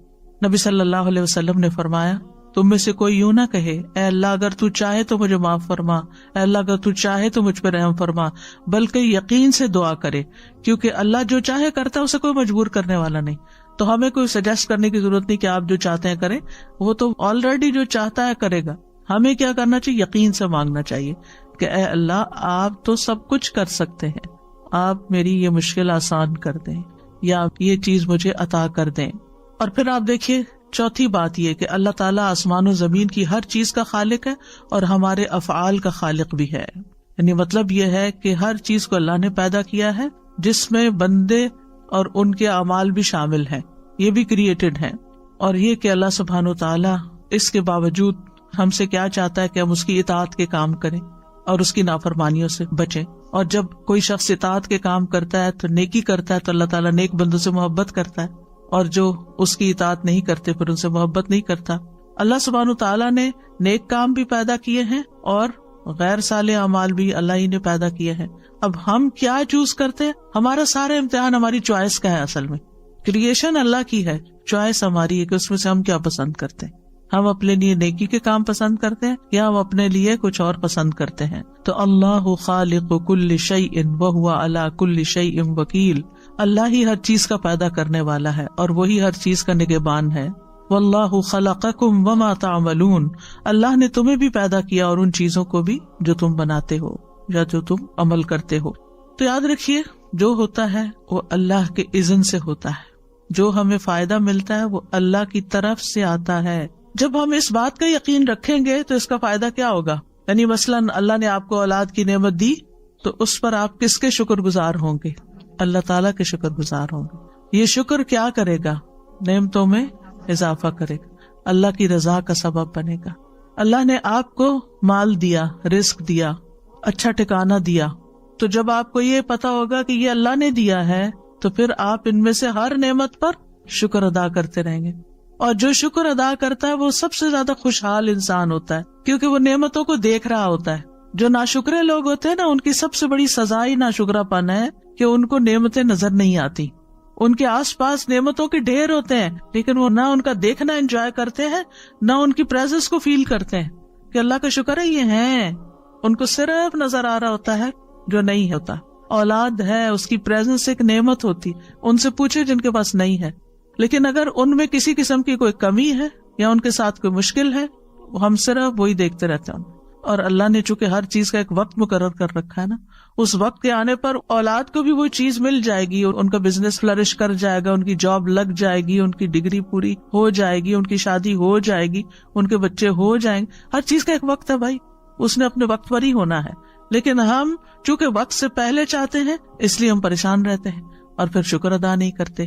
نبی صلی اللہ علیہ وسلم نے فرمایا تم میں سے کوئی یوں نہ کہے اے اللہ اگر تو چاہے تو مجھے معاف فرما، اے اللہ اگر تو چاہے تو مجھ پہ رحم فرما، بلکہ یقین سے دعا کرے، کیونکہ اللہ جو چاہے کرتا ہے، اسے کوئی مجبور کرنے والا نہیں۔ تو ہمیں کوئی سجیسٹ کرنے کی ضرورت نہیں کہ آپ جو چاہتے ہیں کریں، وہ تو آلریڈی جو چاہتا ہے کرے گا۔ ہمیں کیا کرنا چاہیے؟ یقین سے مانگنا چاہیے کہ اے اللہ آپ تو سب کچھ کر سکتے ہیں، آپ میری یہ مشکل آسان کر دیں یا یہ چیز مجھے عطا کر دیں۔ اور پھر آپ دیکھیے چوتھی بات یہ کہ اللہ تعالیٰ آسمان و زمین کی ہر چیز کا خالق ہے اور ہمارے افعال کا خالق بھی ہے، یعنی مطلب یہ ہے کہ ہر چیز کو اللہ نے پیدا کیا ہے جس میں بندے اور ان کے اعمال بھی شامل ہیں، یہ بھی کریٹڈ ہیں۔ اور یہ کہ اللہ سبحانہ و تعالیٰ اس کے باوجود ہم سے کیا چاہتا ہے کہ ہم اس کی اطاعت کے کام کریں اور اس کی نافرمانیوں سے بچیں۔ اور جب کوئی شخص اطاعت کے کام کرتا ہے تو نیکی کرتا ہے تو اللہ تعالیٰ نیک بندوں سے محبت کرتا ہے، اور جو اس کی اطاعت نہیں کرتے پھر ان سے محبت نہیں کرتا۔ اللہ سبحانہ تعالیٰ نے نیک کام بھی پیدا کیے ہیں اور غیر صالح اعمال بھی اللہ ہی نے پیدا کیے ہیں۔ اب ہم کیا چوز کرتے ہیں؟ ہمارا سارا امتحان ہماری چوائس کا ہے۔ اصل میں کریشن اللہ کی ہے، چوائس ہماری ہے کہ اس میں سے ہم کیا پسند کرتے ہیں۔ ہم اپنے لیے نیکی کے کام پسند کرتے ہیں یا ہم اپنے لیے کچھ اور پسند کرتے ہیں۔ تو اللہ خالق کل شیء وہو علی کل شیء وکیل، اللہ ہی ہر چیز کا پیدا کرنے والا ہے اور وہی ہر چیز کا نگہبان ہے۔ واللہ خلقکم وما تعملون، اللہ نے تمہیں بھی پیدا کیا اور ان چیزوں کو بھی جو تم بناتے ہو یا جو تم عمل کرتے ہو۔ تو یاد رکھیے جو ہوتا ہے وہ اللہ کے اذن سے ہوتا ہے، جو ہمیں فائدہ ملتا ہے وہ اللہ کی طرف سے آتا ہے۔ جب ہم اس بات کا یقین رکھیں گے تو اس کا فائدہ کیا ہوگا؟ یعنی مثلاً اللہ نے آپ کو اولاد کی نعمت دی تو اس پر آپ کس کے شکر گزار ہوں گے؟ اللہ تعالیٰ کے شکر گزار ہوں گے۔ یہ شکر کیا کرے گا؟ نعمتوں میں اضافہ کرے گا، اللہ کی رضا کا سبب بنے گا۔ اللہ نے آپ کو مال دیا، رزق دیا، اچھا ٹھکانہ دیا، تو جب آپ کو یہ پتا ہوگا کہ یہ اللہ نے دیا ہے تو پھر آپ ان میں سے ہر نعمت پر شکر ادا کرتے رہیں گے۔ اور جو شکر ادا کرتا ہے وہ سب سے زیادہ خوشحال انسان ہوتا ہے، کیونکہ وہ نعمتوں کو دیکھ رہا ہوتا ہے۔ جو ناشکرے لوگ ہوتے ہیں نا، ان کی سب سے بڑی سزا ہی ناشکرا پن ہے کہ ان کو نعمتیں نظر نہیں آتی۔ ان کے آس پاس نعمتوں کے ڈھیر ہوتے ہیں لیکن وہ نہ ان کا دیکھنا انجوائے کرتے ہیں، نہ ان کی پریزنس کو فیل کرتے ہیں کہ اللہ کا شکر ہے یہ ہیں۔ ان کو صرف نظر آ رہا ہوتا ہے جو نہیں ہوتا۔ اولاد ہے، اس کی پریزنس ایک نعمت ہوتی، ان سے پوچھے جن کے پاس نہیں ہے۔ لیکن اگر ان میں کسی قسم کی کوئی کمی ہے یا ان کے ساتھ کوئی مشکل ہے، ہم صرف وہی دیکھتے رہتے ہیں۔ اور اللہ نے چونکہ ہر چیز کا ایک وقت مقرر کر رکھا ہے نا، اس وقت کے آنے پر اولاد کو بھی وہ چیز مل جائے گی، ان کا بزنس فلرش کر جائے گا، ان کی جاب لگ جائے گی، ان کی ڈگری پوری ہو جائے گی، ان کی شادی ہو جائے گی، ان کے بچے ہو جائیں گے۔ ہر چیز کا ایک وقت ہے بھائی، اس نے اپنے وقت پر ہی ہونا ہے۔ لیکن ہم چونکہ وقت سے پہلے چاہتے ہیں اس لیے ہم پریشان رہتے ہیں اور پھر شکر ادا نہیں کرتے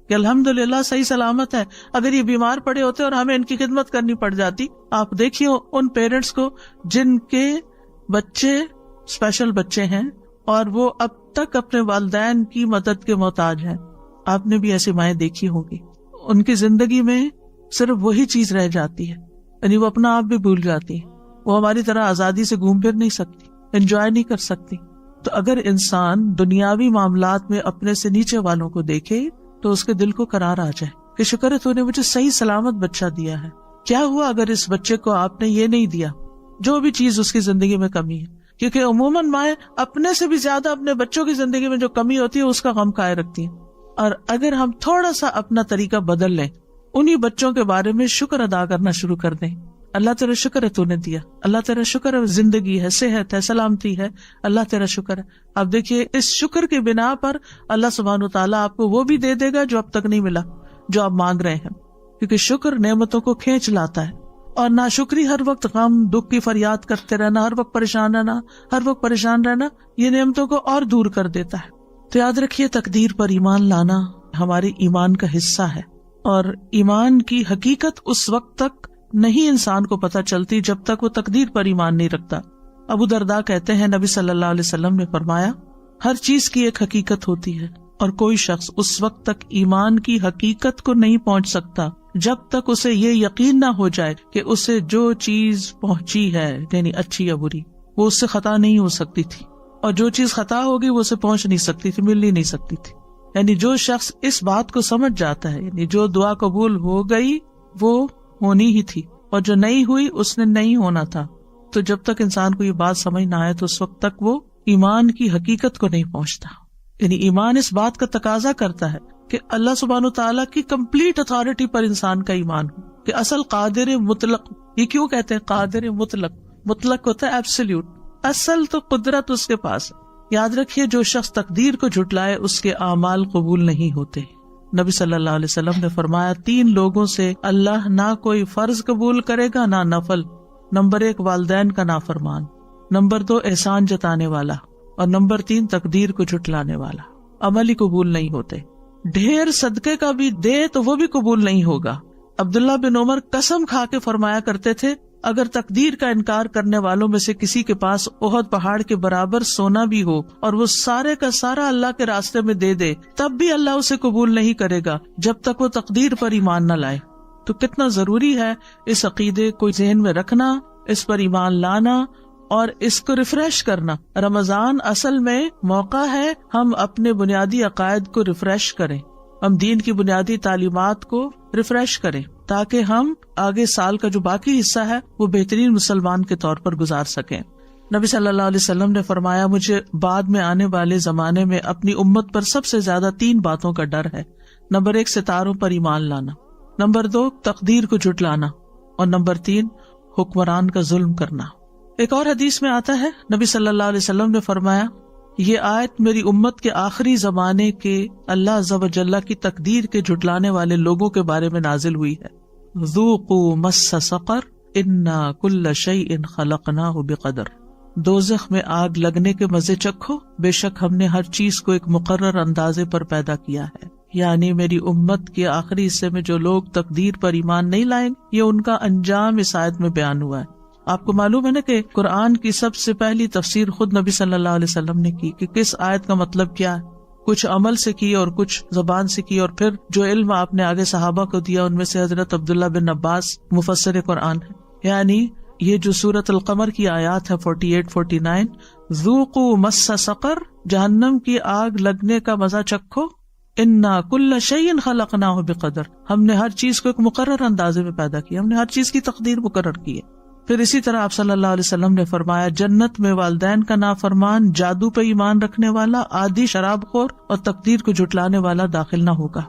کہ الحمدللہ صحیح سلامت ہے۔ اگر یہ بیمار پڑے ہوتے اور ہمیں ان کی خدمت کرنی پڑ جاتی، آپ دیکھیے ان پیرنٹس کو جن کے بچے اسپیشل بچے ہیں اور وہ اب تک اپنے والدین کی مدد کے محتاج ہیں۔ آپ نے بھی ایسی مائیں دیکھی ہوگی، ان کی زندگی میں صرف وہی چیز رہ جاتی ہے، یعنی وہ اپنا آپ بھی بھول جاتی ہے۔ وہ ہماری طرح آزادی سے گھوم پھر نہیں سکتی، انجوائے نہیں کر سکتی۔ تو اگر انسان دنیاوی معاملات میں اپنے سے نیچے والوں کو دیکھے تو اس کے دل کو قرار آ جائے کہ شکر ہے تو نے مجھے صحیح سلامت بچہ دیا ہے۔ کیا ہوا اگر اس بچے کو آپ نے یہ نہیں دیا، جو بھی چیز اس کی زندگی میں کمی ہے، کیونکہ عموماً مائیں اپنے سے بھی زیادہ اپنے بچوں کی زندگی میں جو کمی ہوتی ہے اس کا غم کھائے رکھتی ہیں۔ اور اگر ہم تھوڑا سا اپنا طریقہ بدل لیں، انہی بچوں کے بارے میں شکر ادا کرنا شروع کر دیں، اللہ تیرا شکر ہے تو نے دیا، اللہ تیرا شکر ہے زندگی ہے، صحت ہے، سلامتی ہے، اللہ تیرا شکر ہے۔ اب دیکھیے اس شکر کی بنا پر اللہ سبحانہ تعالیٰ آپ کو وہ بھی دے دے گا جو اب تک نہیں ملا، جو آپ مانگ رہے ہیں، کیونکہ شکر نعمتوں کو کھینچ لاتا ہے۔ اور ناشکری ہر وقت غم دکھ کی فریاد کرتے رہنا، ہر وقت پریشان رہنا یہ نعمتوں کو اور دور کر دیتا ہے۔ تو یاد رکھیے تقدیر پر ایمان لانا ہمارے ایمان کا حصہ ہے، اور ایمان کی حقیقت اس وقت تک نہیں انسان کو پتہ چلتی جب تک وہ تقدیر پر ایمان نہیں رکھتا۔ ابو درداء کہتے ہیں نبی صلی اللہ علیہ وسلم نے فرمایا، ہر چیز کی ایک حقیقت ہوتی ہے اور کوئی شخص اس وقت تک ایمان کی حقیقت کو نہیں پہنچ سکتا جب تک اسے یہ یقین نہ ہو جائے کہ اسے جو چیز پہنچی ہے یعنی اچھی یا بری وہ اس سے خطا نہیں ہو سکتی تھی، اور جو چیز خطا ہوگی وہ اسے پہنچ نہیں سکتی تھی، مل ہی نہیں سکتی تھی۔ یعنی جو شخص اس بات کو سمجھ جاتا ہے، یعنی جو دعا قبول ہو گئی وہ ہونی ہی تھی، اور جو نہیں ہوئی اس نے نہیں ہونا تھا. تو جب تک انسان کو یہ بات سمجھ نہ آئے تو اس وقت تک وہ ایمان کی حقیقت کو نہیں پہنچتا. یعنی ایمان اس بات کا تقاضا کرتا ہے کہ اللہ سبحانہ تعالیٰ کی کمپلیٹ اتھارٹی پر انسان کا ایمان ہو، کہ اصل قادر مطلق. یہ کیوں کہتے ہیں قادر مطلق؟ مطلق ہوتا ہے ایبسلیوٹ، اصل تو قدرت اس کے پاس ہے. یاد رکھیے جو شخص تقدیر کو جھٹلائے اس کے اعمال قبول نہیں ہوتے. نبی صلی اللہ علیہ وسلم نے فرمایا 3 لوگوں سے اللہ نہ کوئی فرض قبول کرے گا نہ نفل. نمبر 1 والدین کا نافرمان، نمبر 2 احسان جتانے والا، اور نمبر 3 تقدیر کو جھٹلانے والا. عمل ہی قبول نہیں ہوتے. ڈھیر صدقے کا بھی دے تو وہ بھی قبول نہیں ہوگا. عبداللہ بن عمر قسم کھا کے فرمایا کرتے تھے اگر تقدیر کا انکار کرنے والوں میں سے کسی کے پاس احد پہاڑ کے برابر سونا بھی ہو اور وہ سارے کا سارا اللہ کے راستے میں دے دے تب بھی اللہ اسے قبول نہیں کرے گا جب تک وہ تقدیر پر ایمان نہ لائے. تو کتنا ضروری ہے اس عقیدے کو ذہن میں رکھنا، اس پر ایمان لانا اور اس کو ریفریش کرنا. رمضان اصل میں موقع ہے ہم اپنے بنیادی عقائد کو ریفریش کریں، ہم دین کی بنیادی تعلیمات کو ریفریش کریں تاکہ ہم آگے سال کا جو باقی حصہ ہے وہ بہترین مسلمان کے طور پر گزار سکیں. نبی صلی اللہ علیہ وسلم نے فرمایا مجھے بعد میں آنے والے زمانے میں اپنی امت پر سب سے زیادہ 3 باتوں کا ڈر ہے. نمبر 1 ستاروں پر ایمان لانا، نمبر 2 تقدیر کو جھٹلانا، اور نمبر 3 حکمران کا ظلم کرنا. ایک اور حدیث میں آتا ہے نبی صلی اللہ علیہ وسلم نے فرمایا یہ آیت میری امت کے آخری زمانے کے اللہ عز و جل کی تقدیر کے جھٹلانے والے لوگوں کے بارے میں نازل ہوئی ہے. ذوقوا مس سقر انا کل شیء خلقناہ بقدر. دوزخ میں آگ لگنے کے مزے چکھو، بے شک ہم نے ہر چیز کو ایک مقرر اندازے پر پیدا کیا ہے. یعنی میری امت کے آخری حصے میں جو لوگ تقدیر پر ایمان نہیں لائیں یہ ان کا انجام اس آیت میں بیان ہوا ہے. آپ کو معلوم ہے نا کہ قرآن کی سب سے پہلی تفسیر خود نبی صلی اللہ علیہ وسلم نے کی کہ کس آیت کا مطلب کیا ہے. کچھ عمل سے کی اور کچھ زبان سے کی، اور پھر جو علم آپ نے آگے صحابہ کو دیا ان میں سے حضرت عبداللہ بن عباس مفسر قرآن ہے. یعنی یہ جو سورۃ القمر کی آیات ہے 48-49 ذوقوا مس سقر، جہنم کی آگ لگنے کا مزہ چکھو، انا کل شیء خلقناہ بقدر، ہم نے ہر چیز کو ایک مقرر اندازے میں پیدا کیا، ہم نے ہر چیز کی تقدیر مقرر کی ہے. پھر اسی طرح آپ صلی اللہ علیہ وسلم نے فرمایا جنت میں والدین کا نافرمان، جادو پہ ایمان رکھنے والا، عادی شراب خور اور تقدیر کو جھٹلانے والا داخل نہ ہوگا.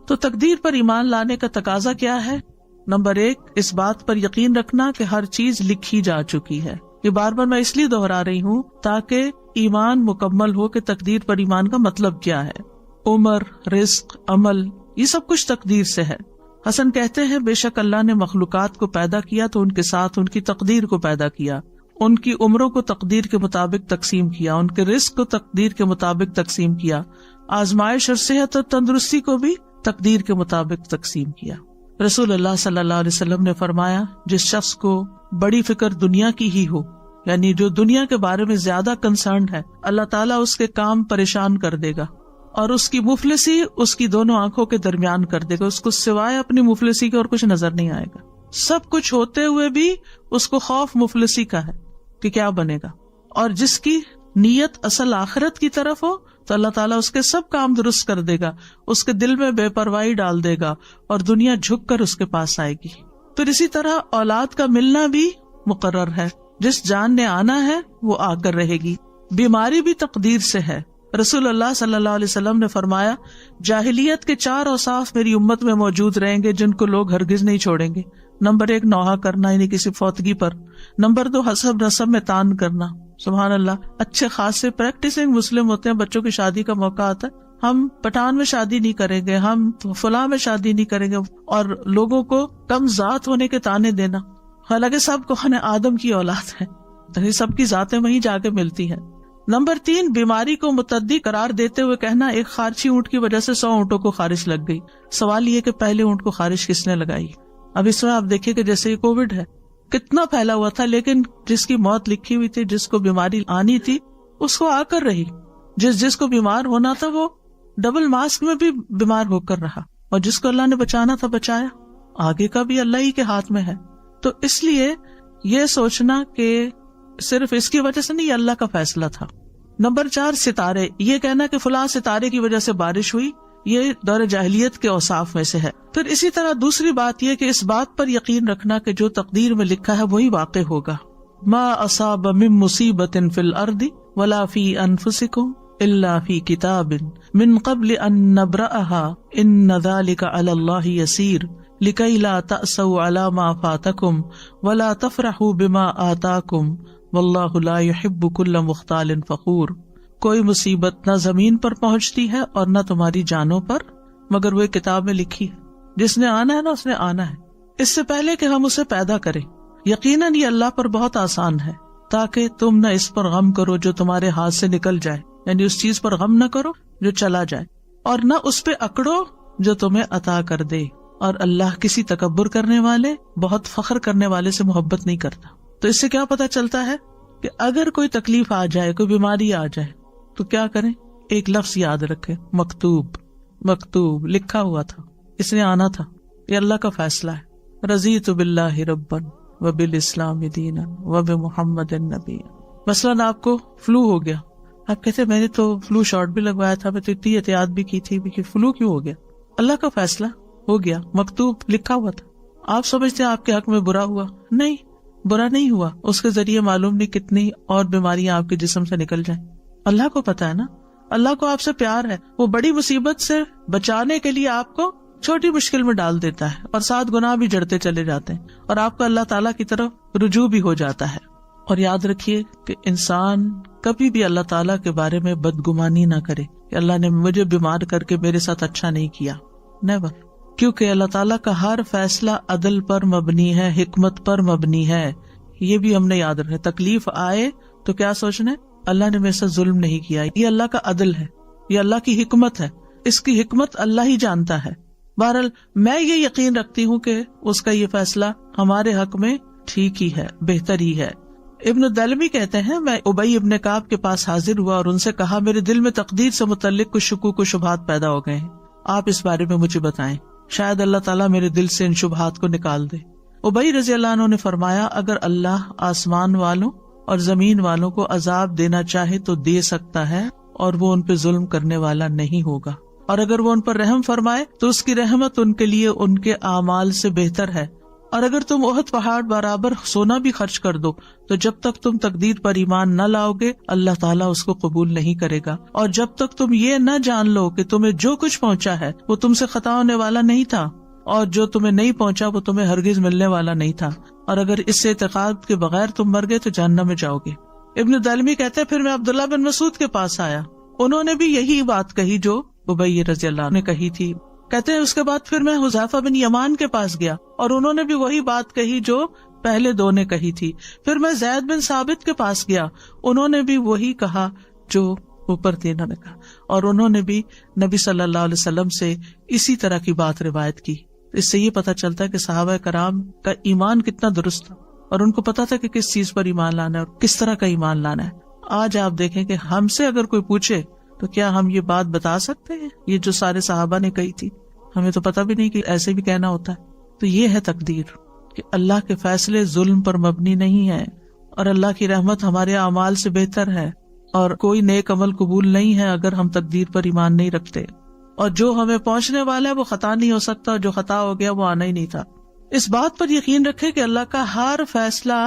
تو تقدیر پر ایمان لانے کا تقاضا کیا ہے؟ نمبر 1 اس بات پر یقین رکھنا کہ ہر چیز لکھی جا چکی ہے. یہ بار بار میں اس لیے دہرا رہی ہوں تاکہ ایمان مکمل ہو کہ تقدیر پر ایمان کا مطلب کیا ہے. عمر، رزق، عمل، یہ سب کچھ تقدیر سے ہے. حسن کہتے ہیں بے شک اللہ نے مخلوقات کو پیدا کیا تو ان کے ساتھ ان کی تقدیر کو پیدا کیا، ان کی عمروں کو تقدیر کے مطابق تقسیم کیا، ان کے رزق کو تقدیر کے مطابق تقسیم کیا، آزمائش اور صحت اور تندرستی کو بھی تقدیر کے مطابق تقسیم کیا. رسول اللہ صلی اللہ علیہ وسلم نے فرمایا جس شخص کو بڑی فکر دنیا کی ہی ہو، یعنی جو دنیا کے بارے میں زیادہ کنسرنڈ ہے، اللہ تعالیٰ اس کے کام پریشان کر دے گا اور اس کی مفلسی اس کی دونوں آنکھوں کے درمیان کر دے گا. اس کو سوائے اپنی مفلسی کے اور کچھ نظر نہیں آئے گا. سب کچھ ہوتے ہوئے بھی اس کو خوف مفلسی کا ہے کہ کیا بنے گا. اور جس کی نیت اصل آخرت کی طرف ہو تو اللہ تعالیٰ اس کے سب کام درست کر دے گا، اس کے دل میں بے پرواہی ڈال دے گا اور دنیا جھک کر اس کے پاس آئے گی. پھر اسی طرح اولاد کا ملنا بھی مقرر ہے. جس جان نے آنا ہے وہ آ کر رہے گی. بیماری بھی تقدیر سے ہے. رسول اللہ صلی اللہ علیہ وسلم نے فرمایا جاہلیت کے 4 اوصاف میری امت میں موجود رہیں گے جن کو لوگ ہرگز نہیں چھوڑیں گے. نمبر 1 نوحہ کرنا یعنی کسی فوتگی پر. نمبر 2 حسب نسب میں تان کرنا. سبحان اللہ، اچھے خاصے پریکٹسنگ مسلم ہوتے ہیں، بچوں کی شادی کا موقع آتا ہے ہم پٹھان میں شادی نہیں کریں گے، ہم فلاں میں شادی نہیں کریں گے، اور لوگوں کو کم ذات ہونے کے تانے دینا، حالانکہ سب کو آدم کی اولاد ہے، سب کی ذاتیں وہیں جا کے ملتی ہیں. نمبر 3 بیماری کو متعدی قرار دیتے ہوئے کہنا ایک خارچی اونٹ کی وجہ سے 100 اونٹوں کو خارش لگ گئی. سوال یہ کہ پہلے اونٹ کو خارش کس نے لگائی؟ اب اس میں آپ دیکھیں کہ جیسے یہ کووڈ ہے کتنا پھیلا ہوا تھا، لیکن جس کی موت لکھی ہوئی تھی، جس کو بیماری آنی تھی اس کو آ کر رہی. جس کو بیمار ہونا تھا وہ ڈبل ماسک میں بھی بیمار ہو کر رہا، اور جس کو اللہ نے بچانا تھا بچایا. آگے کا بھی اللہ ہی کے ہاتھ میں ہے. تو اس لیے یہ سوچنا کہ صرف اس کی وجہ سے نہیں، یہ اللہ کا فیصلہ تھا. نمبر 4 ستارے. یہ کہنا کہ فلاں ستارے کی وجہ سے بارش ہوئی، یہ دور جاہلیت کے اوصاف میں سے ہے. پھر اسی طرح دوسری بات یہ کہ اس بات پر یقین رکھنا کہ جو تقدیر میں لکھا ہے وہی واقع ہوگا. ما اصاب من مصیبت فی الارض ولا فی انفسکم الا فی کتاب من قبل ان نبرأها ان ذلک علی اللہ یسیر لکی لا تأسوا علی ما فاتکم ولا تفرحوا بما آتاکم واللہ لا يحب کل مختال فخور. کوئی مصیبت نہ زمین پر پہنچتی ہے اور نہ تمہاری جانوں پر مگر وہ کتاب میں لکھی ہے. جس نے آنا ہے نا اس نے آنا ہے، اس سے پہلے کہ ہم اسے پیدا کریں. یقیناً یہ اللہ پر بہت آسان ہے، تاکہ تم نہ اس پر غم کرو جو تمہارے ہاتھ سے نکل جائے، یعنی اس چیز پر غم نہ کرو جو چلا جائے، اور نہ اس پہ اکڑو جو تمہیں عطا کر دے. اور اللہ کسی تکبر کرنے والے، بہت فخر کرنے والے سے محبت نہیں کرتا. تو اس سے کیا پتا چلتا ہے کہ اگر کوئی تکلیف آ جائے، کوئی بیماری آ جائے تو کیا کریں؟ ایک لفظ یاد رکھیں، مکتوب. مکتوب لکھا ہوا تھا، اس نے آنا تھا، یہ اللہ کا فیصلہ ہے. رضیت باللہ ربا وبالاسلام دینا وبمحمد نبی. مثلاً آپ کو فلو ہو گیا، آپ کہتے میں نے تو فلو شاٹ بھی لگوایا تھا، میں تو اتنی احتیاط بھی کی تھی، فلو کیوں ہو گیا؟ اللہ کا فیصلہ ہو گیا، مکتوب لکھا ہوا تھا. آپ سمجھتے ہیں آپ کے حق میں برا ہوا؟ نہیں، برا نہیں ہوا. اس کے ذریعے معلوم نہیں کتنی اور بیماریاں آپ کے جسم سے نکل جائیں. اللہ کو پتا ہے نا، اللہ کو آپ سے پیار ہے، وہ بڑی مصیبت سے بچانے کے لیے آپ کو چھوٹی مشکل میں ڈال دیتا ہے، اور 7 گناہ بھی جڑتے چلے جاتے ہیں، اور آپ کا اللہ تعالیٰ کی طرف رجوع بھی ہو جاتا ہے. اور یاد رکھیے کہ انسان کبھی بھی اللہ تعالیٰ کے بارے میں بدگمانی نہ کرے کہ اللہ نے مجھے بیمار کر کے میرے ساتھ اچھا نہیں کیا. نیور. کیونکہ اللہ تعالیٰ کا ہر فیصلہ عدل پر مبنی ہے، حکمت پر مبنی ہے. یہ بھی ہم نے یاد رکھنا. تکلیف آئے تو کیا سوچنا ہے؟ اللہ نے میرے ساتھ ظلم نہیں کیا، یہ اللہ کا عدل ہے، یہ اللہ کی حکمت ہے. اس کی حکمت اللہ ہی جانتا ہے. بہرحال میں یہ یقین رکھتی ہوں کہ اس کا یہ فیصلہ ہمارے حق میں ٹھیک ہی ہے، بہتر ہی ہے. ابن دلمی کہتے ہیں میں ابی ابن کعب کے پاس حاضر ہوا اور ان سے کہا میرے دل میں تقدیر سے متعلق کچھ شکوک و شبہات پیدا ہو گئے ہیں، آپ اس بارے میں مجھے بتائیں، شاید اللہ تعالیٰ میرے دل سے ان شبہات کو نکال دے. ابی رضی اللہ عنہ نے فرمایا اگر اللہ آسمان والوں اور زمین والوں کو عذاب دینا چاہے تو دے سکتا ہے، اور وہ ان پہ ظلم کرنے والا نہیں ہوگا. اور اگر وہ ان پر رحم فرمائے تو اس کی رحمت ان کے لیے ان کے اعمال سے بہتر ہے. اور اگر تم احد پہاڑ برابر سونا بھی خرچ کر دو تو جب تک تم تقدیر پر ایمان نہ لاؤ گے اللہ تعالیٰ اس کو قبول نہیں کرے گا. اور جب تک تم یہ نہ جان لو کہ تمہیں جو کچھ پہنچا ہے وہ تم سے خطا ہونے والا نہیں تھا، اور جو تمہیں نہیں پہنچا وہ تمہیں ہرگز ملنے والا نہیں تھا، اور اگر اس سے اعتقاد کے بغیر تم مر گئے تو جہنم میں جاؤ گے. ابن دلمی کہتے ہیں پھر میں عبداللہ بن مسعود کے پاس آیا، انہوں نے بھی یہی بات کہی جو ابی رضی اللہ عنہ نے کہی تھی. کہتے ہیں اس کے بعد پھر میں حذیفہ بن یمان کے پاس گیا اور انہوں نے بھی وہی بات کہی جو پہلے دو نے کہی تھی. پھر میں زید بن ثابت کے پاس گیا، انہوں نے بھی وہی کہا جو اوپر تینوں نے کہا، اور انہوں نے بھی نبی صلی اللہ علیہ وسلم سے اسی طرح کی بات روایت کی. اس سے یہ پتہ چلتا ہے کہ صحابہ کرام کا ایمان کتنا درست تھا، اور ان کو پتا تھا کہ کس چیز پر ایمان لانا ہے اور کس طرح کا ایمان لانا ہے. آج آپ دیکھیں کہ ہم سے اگر کوئی پوچھے تو کیا ہم یہ بات بتا سکتے ہیں، یہ جو سارے صحابہ نے کہی تھی؟ ہمیں تو پتہ بھی نہیں کہ ایسے بھی کہنا ہوتا ہے. تو یہ ہے تقدیر کہ اللہ کے فیصلے ظلم پر مبنی نہیں ہے، اور اللہ کی رحمت ہمارے اعمال سے بہتر ہے، اور کوئی نیک عمل قبول نہیں ہے اگر ہم تقدیر پر ایمان نہیں رکھتے. اور جو ہمیں پہنچنے والا ہے وہ خطا نہیں ہو سکتا، اور جو خطا ہو گیا وہ آنا ہی نہیں تھا. اس بات پر یقین رکھے کہ اللہ کا ہر فیصلہ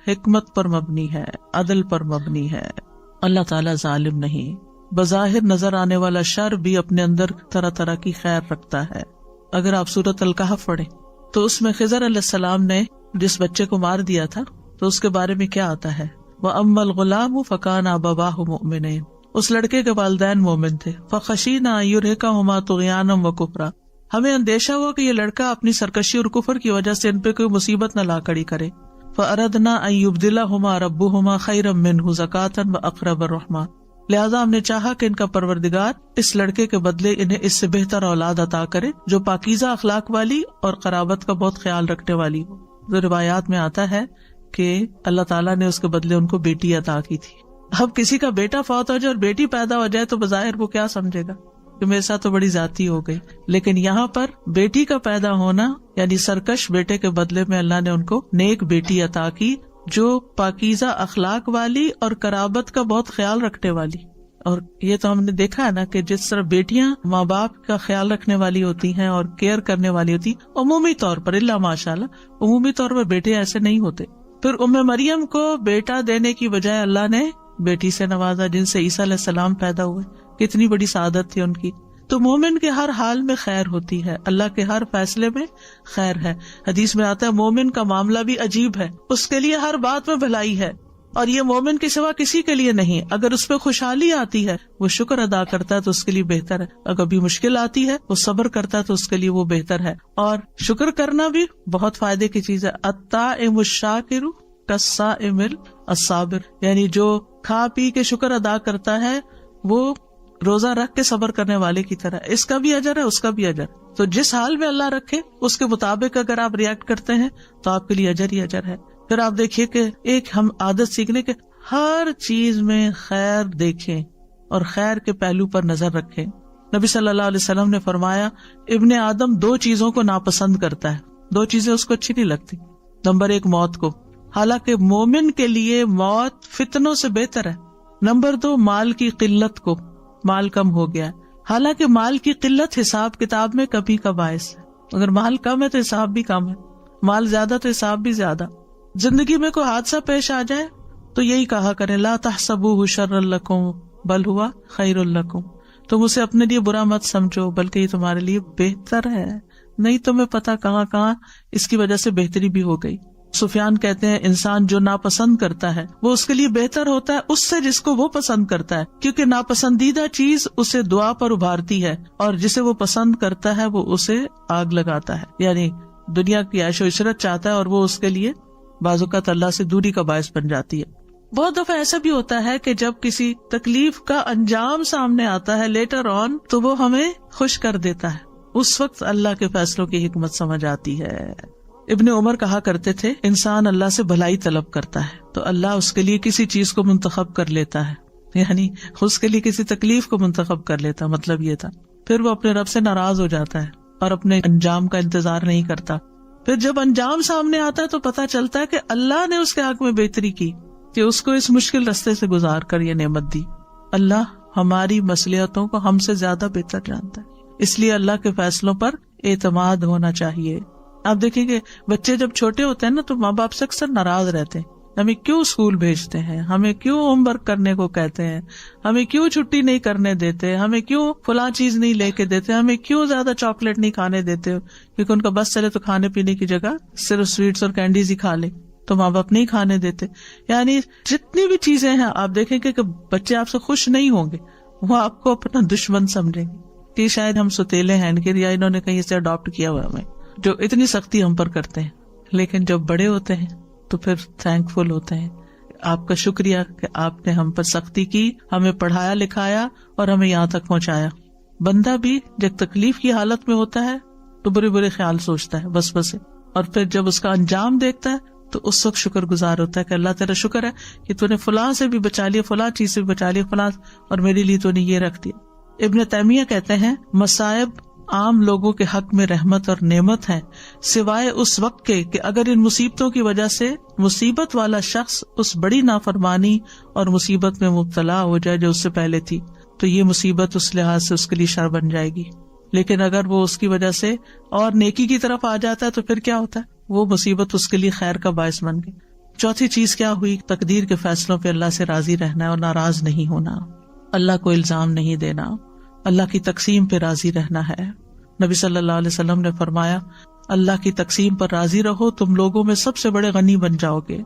حکمت پر مبنی ہے، عدل پر مبنی ہے. اللہ تعالیٰ ظالم نہیں. بظاہر نظر آنے والا شر بھی اپنے اندر طرح طرح کی خیر رکھتا ہے. اگر آپ سورۃ الکہف پڑھیں تو اس میں خضر علیہ السلام نے جس بچے کو مار دیا تھا تو اس کے بارے میں کیا آتا ہے؟ وَأَمَّا الْغُلَامُ فَكَانَ أَبَوَاهُ مُؤْمِنَيْنِ. اس لڑکے کے والدین مومن تھے. فَخَشِينَا أَن يُرْهِقَهُمَا طُغْيَانًا وَكُفْرًا. ہمیں اندیشہ ہوا کہ یہ لڑکا اپنی سرکشی اور کفر کی وجہ سے ان پہ کوئی مصیبت نہ لا کھڑی کرے. فَأَرَدْنَا أَن يُبْدِلَهُمَا رَبُّهُمَا خَيْرًا مِّنْهُ زَكَاةً وَأَقْرَبَ رَحْمًا. لہذا ہم نے چاہا کہ ان کا پروردگار اس لڑکے کے بدلے انہیں اس سے بہتر اولاد عطا کرے جو پاکیزہ اخلاق والی اور قرابت کا بہت خیال رکھنے والی ہو. تو روایات میں آتا ہے کہ اللہ تعالیٰ نے اس کے بدلے ان کو بیٹی عطا کی تھی. اب کسی کا بیٹا فوت ہو جائے اور بیٹی پیدا ہو جائے تو بظاہر وہ کیا سمجھے گا کہ میرے ساتھ تو بڑی زیادتی ہو گئی. لیکن یہاں پر بیٹی کا پیدا ہونا یعنی سرکش بیٹے کے بدلے میں اللہ نے ان کو نیک بیٹی عطا کی، جو پاکیزہ اخلاق والی اور قرابت کا بہت خیال رکھنے والی. اور یہ تو ہم نے دیکھا ہے نا کہ جس طرح بیٹیاں ماں باپ کا خیال رکھنے والی ہوتی ہیں اور کیئر کرنے والی ہوتی ہیں، عمومی طور پر اللہ ماشاءاللہ عمومی طور پر بیٹے ایسے نہیں ہوتے. پھر مریم کو بیٹا دینے کی بجائے اللہ نے بیٹی سے نوازا جن سے عیسیٰ علیہ السلام پیدا ہوئے. کتنی بڑی سعادت تھی ان کی. تو مومن کے ہر حال میں خیر ہوتی ہے، اللہ کے ہر فیصلے میں خیر ہے. حدیث میں آتا ہے مومن کا معاملہ بھی عجیب ہے، اس کے لیے ہر بات میں بھلائی ہے، اور یہ مومن کے سوا کسی کے لیے نہیں. اگر اس پہ خوشحالی آتی ہے وہ شکر ادا کرتا ہے تو اس کے لیے بہتر ہے، اگر بھی مشکل آتی ہے وہ صبر کرتا ہے تو اس کے لیے وہ بہتر ہے. اور شکر کرنا بھی بہت فائدے کی چیز ہے. الطاعم الشاکر کالصائم الصابر، یعنی جو کھا پی کے شکر ادا کرتا ہے وہ روزہ رکھ کے صبر کرنے والے کی طرح. اس کا بھی اجر ہے، اس کا بھی اجر. تو جس حال میں اللہ رکھے اس کے مطابق اگر آپ ریئیکٹ کرتے ہیں تو آپ کے لیے اجر ہی اجر ہے. پھر آپ دیکھیے کہ ایک ہم عادت سیکھنے کے ہر چیز میں خیر دیکھیں اور خیر کے پہلو پر نظر رکھیں. نبی صلی اللہ علیہ وسلم نے فرمایا ابن آدم 2 چیزوں کو ناپسند کرتا ہے، 2 چیزیں اس کو اچھی نہیں لگتی. نمبر 1 موت کو، حالانکہ مومن کے لیے موت فتنوں سے بہتر ہے. نمبر 2 مال کی قلت کو، مال کم ہو گیا ہے، حالانکہ مال کی قلت حساب کتاب میں کمی کا باعث ہے. اگر مال کم ہے تو حساب بھی کم ہے، مال زیادہ تو حساب بھی زیادہ. زندگی میں کوئی حادثہ پیش آ جائے تو یہی کہا کریں لا تحسبوہ شرا لکم بل ہوا خیر لکم، تم اسے اپنے لیے برا مت سمجھو بلکہ یہ تمہارے لیے بہتر ہے. نہیں تمہیں پتا کہاں کہاں اس کی وجہ سے بہتری بھی ہو گئی. سفیان کہتے ہیں انسان جو ناپسند کرتا ہے وہ اس کے لیے بہتر ہوتا ہے اس سے جس کو وہ پسند کرتا ہے، کیونکہ ناپسندیدہ چیز اسے دعا پر ابھارتی ہے اور جسے وہ پسند کرتا ہے وہ اسے آگ لگاتا ہے. یعنی دنیا کی عیش و عشرت چاہتا ہے اور وہ اس کے لیے بعض اوقات اللہ سے دوری کا باعث بن جاتی ہے. بہت دفعہ ایسا بھی ہوتا ہے کہ جب کسی تکلیف کا انجام سامنے آتا ہے لیٹر آن تو وہ ہمیں خوش کر دیتا ہے، اس وقت اللہ کے فیصلوں کی حکمت سمجھ آتی ہے. ابن عمر کہا کرتے تھے انسان اللہ سے بھلائی طلب کرتا ہے تو اللہ اس کے لیے کسی چیز کو منتخب کر لیتا ہے، یعنی اس کے لیے کسی تکلیف کو منتخب کر لیتا. مطلب یہ تھا پھر وہ اپنے رب سے ناراض ہو جاتا ہے اور اپنے انجام کا انتظار نہیں کرتا. پھر جب انجام سامنے آتا ہے تو پتا چلتا ہے کہ اللہ نے اس کے حق میں بہتری کی کہ اس کو اس مشکل رستے سے گزار کر یہ نعمت دی. اللہ ہماری مصلحتوں کو ہم سے زیادہ بہتر جانتا ہے، اس لیے اللہ کے فیصلوں پر اعتماد ہونا چاہیے. آپ دیکھیں کہ بچے جب چھوٹے ہوتے ہیں نا تو ماں باپ سے اکثر ناراض رہتے ہیں، ہمیں کیوں اسکول بھیجتے ہیں، ہمیں کیوں ہوم ورک کرنے کو کہتے ہیں، ہمیں کیوں چھٹی نہیں کرنے دیتے، ہمیں کیوں فلاں چیز نہیں لے کے دیتے، ہمیں کیوں زیادہ چاکلیٹ نہیں کھانے دیتے، کیونکہ ان کا بس چلے تو کھانے پینے کی جگہ صرف سویٹس اور کینڈیز ہی کھا لے تو ماں باپ نہیں کھانے دیتے. یعنی جتنی بھی چیزیں ہیں آپ دیکھیں کہ بچے آپ سے خوش نہیں ہوں گے، وہ آپ کو اپنا دشمن سمجھیں گے کہ شاید ہم ستیلے ہیں یا انہوں نے کہیں سے اڈاپٹ کیا ہوا ہمیں، جو اتنی سختی ہم پر کرتے ہیں. لیکن جب بڑے ہوتے ہیں تو پھر تھینک فل ہوتے ہیں، آپ کا شکریہ کہ آپ نے ہم پر سختی کی، ہمیں پڑھایا لکھایا اور ہمیں یہاں تک پہنچایا. بندہ بھی جب تکلیف کی حالت میں ہوتا ہے تو برے برے خیال سوچتا ہے بس بس، اور پھر جب اس کا انجام دیکھتا ہے تو اس وقت شکر گزار ہوتا ہے کہ اللہ تیرا شکر ہے کہ تو نے فلاں سے بھی بچا لیا، فلاں چیز سے بھی بچا لیا، فلاں اور میرے لیے تو نے یہ رکھ دیا. ابن تیمیہ کہتے ہیں مصائب عام لوگوں کے حق میں رحمت اور نعمت ہیں سوائے اس وقت کے کہ اگر ان مصیبتوں کی وجہ سے مصیبت والا شخص اس بڑی نافرمانی اور مصیبت میں مبتلا ہو جائے جو اس سے پہلے تھی تو یہ مصیبت اس لحاظ سے اس کے لیے شر بن جائے گی. لیکن اگر وہ اس کی وجہ سے اور نیکی کی طرف آ جاتا ہے تو پھر کیا ہوتا ہے، وہ مصیبت اس کے لیے خیر کا باعث بن گئی. چوتھی چیز کیا ہوئی، تقدیر کے فیصلوں پہ اللہ سے راضی رہنا ہے اور ناراض نہیں ہونا، اللہ کو الزام نہیں دینا، اللہ کی تقسیم پہ راضی رہنا ہے. نبی صلی اللہ علیہ وسلم نے فرمایا اللہ کی تقسیم پر راضی رہو، تم لوگوں میں سب سے بڑے غنی بن جاؤ گے.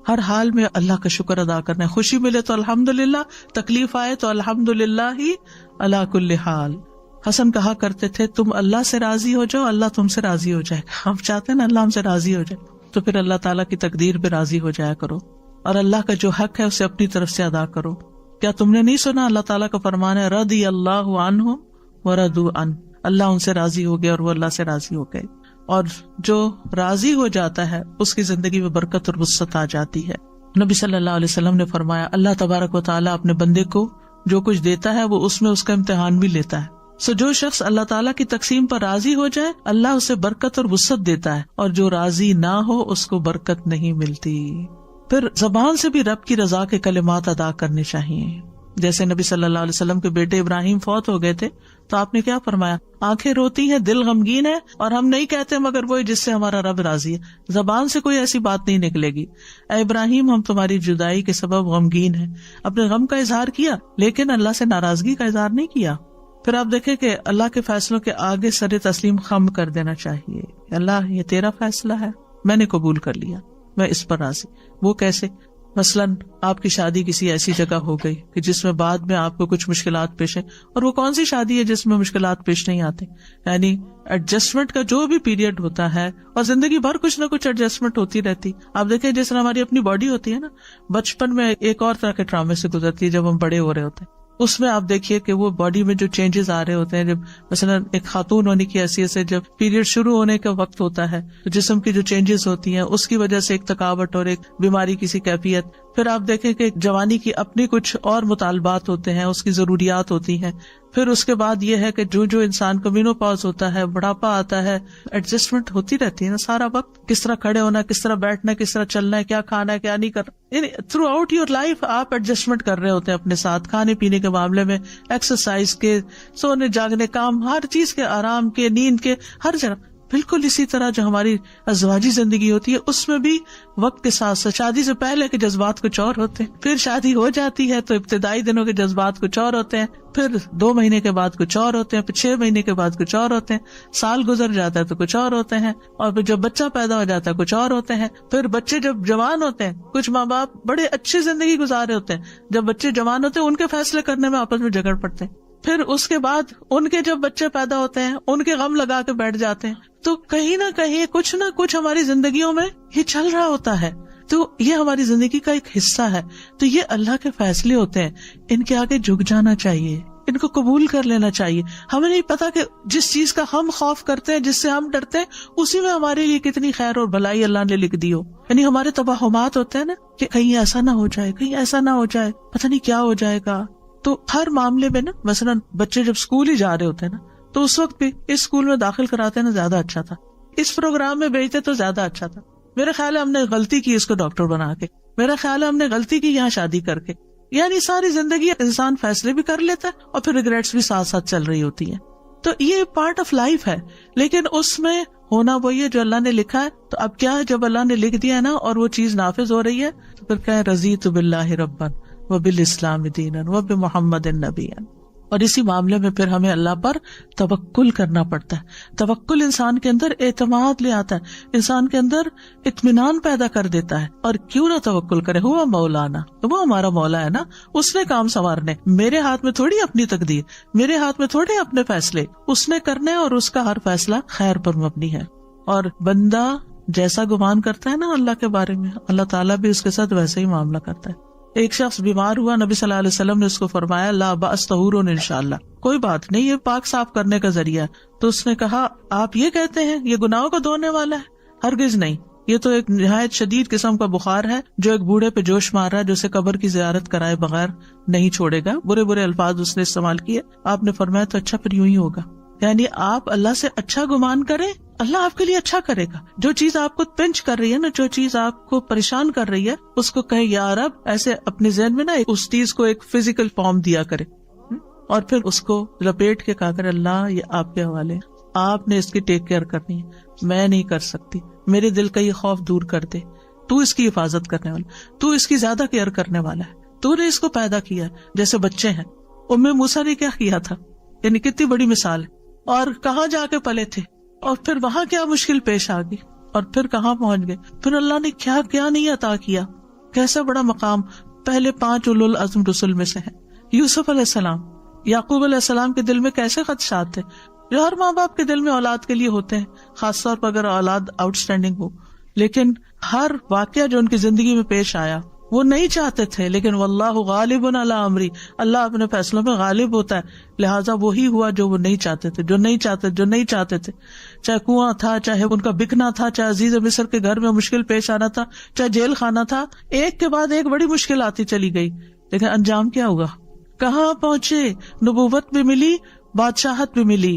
ہر حال میں اللہ کا شکر ادا کرنا ہے، خوشی ملے تو الحمدللہ، تکلیف آئے تو الحمدللہ ہی علی کل حال. حسن کہا کرتے تھے تم اللہ سے راضی ہو جاؤ اللہ تم سے راضی ہو جائے گا. ہم چاہتے ہیں نا اللہ ہم سے راضی ہو جائے تو پھر اللہ تعالیٰ کی تقدیر پہ راضی ہو جایا کرو اور اللہ کا جو حق ہے اسے اپنی طرف سے ادا کرو. کیا تم نے نہیں سنا اللہ تعالیٰ کا فرمان ہے رضی اللہ عنہم ورضوا عنہ، اللہ ان سے راضی ہو گیا اور وہ اللہ سے راضی ہو گئے. اور جو راضی ہو جاتا ہے اس کی زندگی میں برکت اور وسعت آ جاتی ہے. نبی صلی اللہ علیہ وسلم نے فرمایا اللہ تبارک و تعالیٰ اپنے بندے کو جو کچھ دیتا ہے وہ اس میں اس کا امتحان بھی لیتا ہے. جو شخص اللہ تعالیٰ کی تقسیم پر راضی ہو جائے اللہ اسے برکت اور وسعت دیتا ہے، اور جو راضی نہ ہو اس کو برکت نہیں ملتی. پھر زبان سے بھی رب کی رضا کے کلمات ادا کرنے چاہیے. جیسے نبی صلی اللہ علیہ وسلم کے بیٹے ابراہیم فوت ہو گئے تھے تو آپ نے کیا فرمایا؟ آنکھیں روتی ہیں، دل غمگین ہے، اور ہم نہیں کہتے مگر وہی جس سے ہمارا رب راضی ہے. زبان سے کوئی ایسی بات نہیں نکلے گی، اے ابراہیم ہم تمہاری جدائی کے سبب غمگین ہیں. اپنے غم کا اظہار کیا لیکن اللہ سے ناراضگی کا اظہار نہیں کیا. پھر آپ دیکھیں کہ اللہ کے فیصلوں کے آگے سر تسلیم خم کر دینا چاہیے. اللہ یہ تیرا فیصلہ ہے، میں نے قبول کر لیا، میں اس پر راضی. وہ کیسے؟ مثلاً آپ کی شادی کسی ایسی جگہ ہو گئی کہ جس میں بعد میں آپ کو کچھ مشکلات پیش ہیں، اور وہ کون سی شادی ہے جس میں مشکلات پیش نہیں آتے؟ یعنی ایڈجسٹمنٹ کا جو بھی پیریڈ ہوتا ہے، اور زندگی بھر کچھ نہ کچھ ایڈجسٹمنٹ ہوتی رہتی. آپ دیکھیں جس طرح ہماری اپنی باڈی ہوتی ہے نا، بچپن میں ایک اور طرح کے ٹرامے سے گزرتی ہے. جب ہم بڑے ہو رہے ہوتے ہیں اس میں آپ دیکھیے کہ وہ باڈی میں جو چینجز آ رہے ہوتے ہیں. جب مثلا ایک خاتون ہونے کی حیثیت سے جب پیریڈ شروع ہونے کا وقت ہوتا ہے تو جسم کی جو چینجز ہوتی ہیں اس کی وجہ سے ایک تھکاوٹ اور ایک بیماری کی کیفیت. پھر آپ دیکھیں کہ جوانی کی اپنی کچھ اور مطالبات ہوتے ہیں، اس کی ضروریات ہوتی ہیں. پھر اس کے بعد یہ ہے کہ جو انسان کو مینوپاز ہوتا ہے، بڑھاپا آتا ہے، ایڈجسٹمنٹ ہوتی رہتی ہے نا سارا وقت. کس طرح کھڑے ہونا، کس طرح بیٹھنا، کس طرح چلنا ہے، کیا کھانا ہے کیا نہیں کرنا. یعنی تھرو آؤٹ یور لائف آپ ایڈجسٹمنٹ کر رہے ہوتے ہیں اپنے ساتھ، کھانے پینے کے معاملے میں، ایکسرسائز کے، سونے جاگنے، کام، ہر چیز کے، آرام کے، نیند کے، ہر جگہ. بالکل اسی طرح جو ہماری ازواجی زندگی ہوتی ہے اس میں بھی وقت کے ساتھ ساتھ شادی سے پہلے کے جذبات کچھ اور ہوتے ہیں، پھر شادی ہو جاتی ہے تو ابتدائی دنوں کے جذبات کچھ اور ہوتے ہیں، پھر 2 مہینے کے بعد کچھ اور ہوتے ہیں، پھر 6 مہینے کے بعد کچھ اور ہوتے ہیں، سال گزر جاتا ہے تو کچھ اور ہوتے ہیں، اور پھر جب بچہ پیدا ہو جاتا ہے کچھ اور ہوتے ہیں. پھر بچے جب جوان ہوتے ہیں، کچھ ماں باپ بڑے اچھی زندگی گزارے ہوتے ہیں، جب بچے جوان ہوتے ہیں ان کے فیصلے کرنے میں آپس میں جھگڑ پڑتے ہیں. پھر اس کے بعد ان کے جب بچے پیدا ہوتے ہیں ان کے غم لگا کے بیٹھ جاتے ہیں. تو کہیں نہ کہیں کچھ نہ کچھ ہماری زندگیوں میں یہ چل رہا ہوتا ہے. تو یہ ہماری زندگی کا ایک حصہ ہے. تو یہ اللہ کے فیصلے ہوتے ہیں، ان کے آگے جھک جانا چاہیے، ان کو قبول کر لینا چاہیے. ہمیں نہیں پتا کہ جس چیز کا ہم خوف کرتے ہیں، جس سے ہم ڈرتے ہیں، اسی میں ہمارے لیے کتنی خیر اور بھلائی اللہ نے لکھ دی ہو. یعنی ہمارے توہمات ہوتے ہیں نا کہ کہیں ایسا نہ ہو جائے، کہیں ایسا نہ ہو جائے، پتہ نہیں کیا ہو جائے گا. تو ہر معاملے میں نا، مثلا بچے جب اسکول ہی جا رہے ہوتے ہیں نا تو اس وقت بھی اس اسکول میں داخل کراتے نا زیادہ اچھا تھا، اس پروگرام میں بھیجتے تو زیادہ اچھا تھا، میرا خیال ہے ہم نے غلطی کی اس کو ڈاکٹر بنا کے، میرا خیال ہے ہم نے غلطی کی یہاں شادی کر کے. یعنی ساری زندگی انسان فیصلے بھی کر لیتا ہے اور پھر ریگریٹس بھی ساتھ ساتھ چل رہی ہوتی ہیں. تو یہ پارٹ آف لائف ہے، لیکن اس میں ہونا وہی ہے جو اللہ نے لکھا ہے. تو اب کیا ہے، جب اللہ نے لکھ دیا ہے نا اور وہ چیز نافذ ہو رہی ہے تو پھر کہیں رضیت باللہ ربا وبالاسلام دینا وبمحمد نبیا. اور اسی معاملے میں پھر ہمیں اللہ پر توکل کرنا پڑتا ہے. توکل انسان کے اندر اعتماد لے آتا ہے، انسان کے اندر اطمینان پیدا کر دیتا ہے. اور کیوں نہ توکل کرے، ہوا مولانا، وہ ہمارا مولا ہے نا، اس نے کام سنوارنے. میرے ہاتھ میں تھوڑی اپنی تقدیر، میرے ہاتھ میں تھوڑے اپنے فیصلے، اس نے کرنے اور اس کا ہر فیصلہ خیر پر مبنی ہے. اور بندہ جیسا گمان کرتا ہے نا اللہ کے بارے میں، اللہ تعالیٰ بھی اس کے ساتھ ویسے ہی معاملہ کرتا ہے. ایک شخص بیمار ہوا، نبی صلی اللہ علیہ وسلم نے اس کو فرمایا لا بأس طہور انشاءاللہ، کوئی بات نہیں، یہ پاک صاف کرنے کا ذریعہ ہے. تو اس نے کہا آپ یہ کہتے ہیں یہ گناہوں کو دھونے والا ہے؟ ہرگز نہیں، یہ تو ایک نہایت شدید قسم کا بخار ہے جو ایک بوڑھے پہ جوش مار رہا ہے، جو اسے قبر کی زیارت کرائے بغیر نہیں چھوڑے گا. برے برے الفاظ اس نے استعمال کیے. آپ نے فرمایا تو اچھا پھر یوں ہی ہوگا. یعنی آپ اللہ سے اچھا گمان کریں، اللہ آپ کے لیے اچھا کرے گا. جو چیز آپ کو پنچ کر رہی ہے نا، جو چیز آپ کو پریشان کر رہی ہے، اس کو کہیں یا رب، ایسے اپنے ذہن میں نا اس چیز کو ایک فزیکل فارم دیا کرے، اور پھر اس کو لپیٹ کے کہا کرے اللہ یہ آپ کے حوالے، آپ نے اس کی ٹیک کیئر کرنی ہے، میں نہیں کر سکتی، میرے دل کا یہ خوف دور کر دے، تو اس کی حفاظت کرنے والا، تو اس کی زیادہ کیئر کرنے والا ہے، تو نے اس کو پیدا کیا ہے. جیسے بچے ہیں، موسیٰ نے کیا کیا تھا، یعنی کتنی بڑی مثال ہے. اور کہاں جا کے پلے تھے، اور پھر وہاں کیا مشکل پیش آ گئی، اور پھر کہاں پہنچ گئے، پھر اللہ نے کیا کیا نہیں عطا کیا، کیسا بڑا مقام. پہلے 5 اولو العزم رسول میں سے ہیں. یوسف علیہ السلام، یعقوب علیہ السلام کے دل میں کیسے خدشات تھے، جو ہر ماں باپ کے دل میں اولاد کے لیے ہوتے ہیں، خاص طور پر اگر اولاد آؤٹ اسٹینڈنگ ہو. لیکن ہر واقعہ جو ان کی زندگی میں پیش آیا وہ نہیں چاہتے تھے، لیکن واللہ غالب علی امری، اللہ اپنے فیصلوں میں غالب ہوتا ہے. لہٰذا وہی ہوا جو وہ نہیں چاہتے تھے، جو نہیں چاہتے تھے. چاہے کنواں تھا، چاہے ان کا بکنا تھا، چاہے عزیز مصر کے گھر میں مشکل پیش آنا تھا، چاہے جیل خانہ تھا، ایک کے بعد ایک بڑی مشکل آتی چلی گئی. لیکن انجام کیا ہوا، کہاں پہنچے، نبوت بھی ملی، بادشاہت بھی ملی،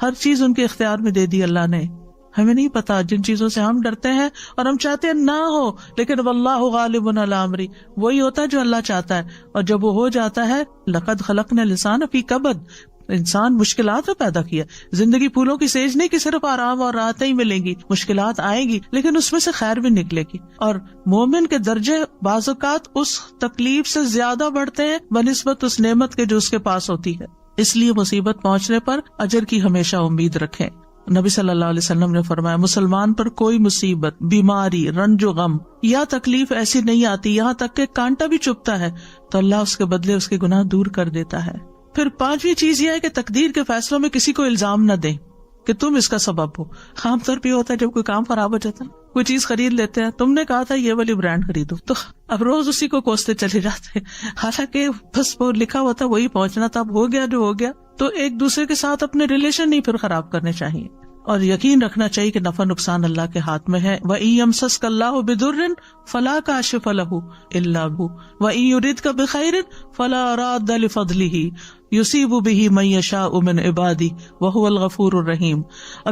ہر چیز ان کے اختیار میں دے دی اللہ نے. ہمیں نہیں پتا جن چیزوں سے ہم ڈرتے ہیں اور ہم چاہتے ہیں نہ ہو، لیکن واللہ غالب علی امری، وہی ہوتا ہے جو اللہ چاہتا ہے، اور جب وہ ہو جاتا ہے لقد خلقنا الانسان فی کبد، انسان مشکلات میں پیدا کیا. زندگی پھولوں کی سیج نہیں کہ صرف آرام اور راحتیں ہی ملیں گی، مشکلات آئیں گی لیکن اس میں سے خیر بھی نکلے گی. اور مومن کے درجے بعض اوقات اس تکلیف سے زیادہ بڑھتے ہیں بنسبت اس نعمت کے جو اس کے پاس ہوتی ہے. اس لیے مصیبت پہنچنے پر اجر کی ہمیشہ امید رکھیں. نبی صلی اللہ علیہ وسلم نے فرمایا مسلمان پر کوئی مصیبت، بیماری، رنج و غم یا تکلیف ایسی نہیں آتی یہاں تک کہ کانٹا بھی چبھتا ہے تو اللہ اس کے بدلے اس کے گناہ دور کر دیتا ہے. پھر پانچویں چیز یہ ہے کہ تقدیر کے فیصلوں میں کسی کو الزام نہ دیں کہ تم اس کا سبب ہو. عام طور پہ ہوتا ہے جب کوئی کام خراب ہو جاتا ہے، کوئی چیز خرید لیتے ہیں، تم نے کہا تھا یہ والی برانڈ خریدو، تو اب روز اسی کو کوستے چلے جاتے ہیں، حالانکہ بس وہ لکھا ہوا تھا وہی پہنچنا تھا، اب ہو گیا جو ہو گیا. تو ایک دوسرے کے ساتھ اپنے ریلیشن نہیں پھر خراب کرنے چاہیے، اور یقین رکھنا چاہیے کہ نفع نقصان اللہ کے ہاتھ میں ہے. وَإِن يَمْسَسْكَ اللَّهُ بِضُرٍّ فَلَا كَاشِفَ لَهُ إِلَّا هُوَ وَإِن يُرِدْكَ بِخَيْرٍ فَلَا رَادَّ لِفَضْلِهِ يُصِيبُ بِهِ مَن يَشَاءُ مِنْ عِبَادِهِ وَهُوَ الْغَفُورُ الرَّحِيمُ.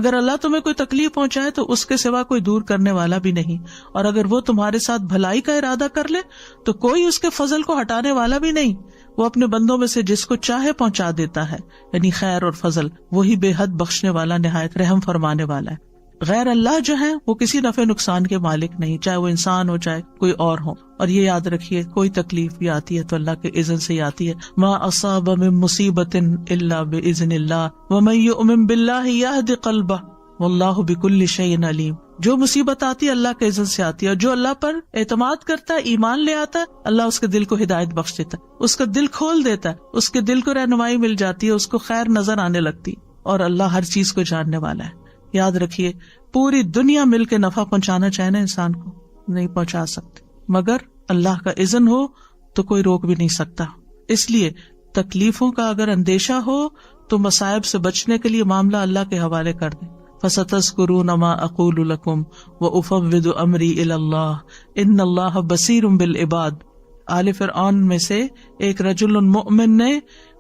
اگر اللہ تمہیں کوئی تکلیف پہنچائے تو اس کے سوا کوئی دور کرنے والا بھی نہیں، اور اگر وہ تمہارے ساتھ بھلائی کا ارادہ کر لے تو کوئی اس کے فضل کو ہٹانے والا بھی نہیں. وہ اپنے بندوں میں سے جس کو چاہے پہنچا دیتا ہے، یعنی خیر اور فضل، وہی بے حد بخشنے والا، نہایت رحم فرمانے والا ہے. غیر اللہ جو ہے وہ کسی نفع نقصان کے مالک نہیں، چاہے وہ انسان ہو چاہے کوئی اور ہو. اور یہ یاد رکھیے کوئی تکلیف بھی آتی ہے تو اللہ کے اذن سے آتی ہے. ما اصاب من مصیبت الا باذن اللہ ومن یؤمن باللہ یہد قلبہ واللہ بکل شیء علیم. جو مصیبت آتی ہے اللہ کے اذن سے آتی ہے، اور جو اللہ پر اعتماد کرتا ہے، ایمان لے آتا ہے، اللہ اس کے دل کو ہدایت بخش دیتا ہے، اس کا دل کھول دیتا ہے، اس کے دل کو رہنمائی مل جاتی ہے، اس کو خیر نظر آنے لگتی، اور اللہ ہر چیز کو جاننے والا ہے. یاد رکھیے پوری دنیا مل کے نفع پہنچانا چاہے نا انسان کو نہیں پہنچا سکتے، مگر اللہ کا اذن ہو تو کوئی روک بھی نہیں سکتا. اس لیے تکلیفوں کا اگر اندیشہ ہو تو مصائب سے بچنے کے لیے معاملہ اللہ کے حوالے کر دیں. فَسَتَذْكُرُونَ مَا أَقُولُ لَكُمْ وَأُفَوِّضُ أَمْرِي إِلَى اللَّهِ إِنَّ اللَّهَ بَصِيرٌ بِالْعِبَادِ. آل فرعون میں سے ایک رجل مؤمن نے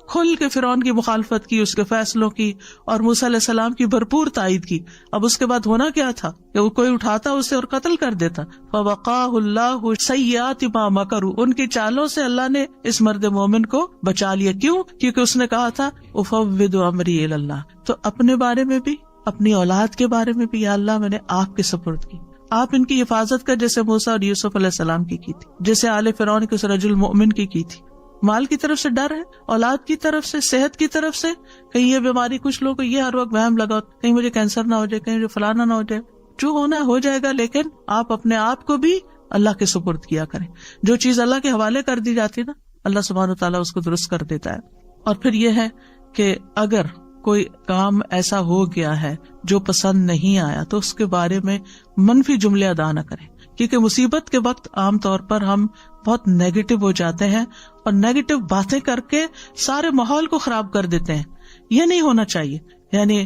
کھل کے فرعون کی مخالفت کی، اس کے فیصلوں کی، اور موسیٰ علیہ السلام کی بھرپور تائید کی. اب اس کے بعد ہونا کیا تھا کہ وہ کوئی اٹھاتا اسے اور قتل کر دیتا. فَوَقَاهُ اللَّهُ سَيِّئَاتِ مَا مَكَرُوا. ان کی چالوں سے اللہ نے اس مرد مومن کو بچا لیا. کیوں؟ کیونکہ اس نے کہا تھا اُفَوِّضُ أَمْرِي إِلَى اللَّهِ. تو اپنے بارے میں بھی، اپنی اولاد کے بارے میں بھی، یا اللہ میں نے آپ کے سپرد کی، آپ ان کی حفاظت کر، جیسے موسیٰ اور یوسف علیہ السلام کی تھی، جیسے آل فرعون کے اس رجل مؤمن کی تھی. مال کی طرف سے ڈر ہے، اولاد کی طرف سے، صحت کی طرف سے، کہیں یہ بیماری، کچھ لوگوں کو یہ ہر وقت وہم لگا کہیں مجھے کینسر نہ ہو جائے، کہیں مجھے فلانا نہ ہو جائے. جو ہونا ہو جائے گا، لیکن آپ اپنے آپ کو بھی اللہ کے سپرد کیا کریں. جو چیز اللہ کے حوالے کر دی جاتی ہے نا، اللہ سبحانہ وتعالیٰ اس کو درست کر دیتا ہے. اور پھر یہ ہے کہ اگر کوئی کام ایسا ہو گیا ہے جو پسند نہیں آیا تو اس کے بارے میں منفی جملے ادا نہ کریں، کیونکہ مصیبت کے وقت عام طور پر ہم بہت نیگیٹو ہو جاتے ہیں اور نیگیٹو باتیں کر کے سارے ماحول کو خراب کر دیتے ہیں. یہ نہیں ہونا چاہیے. یعنی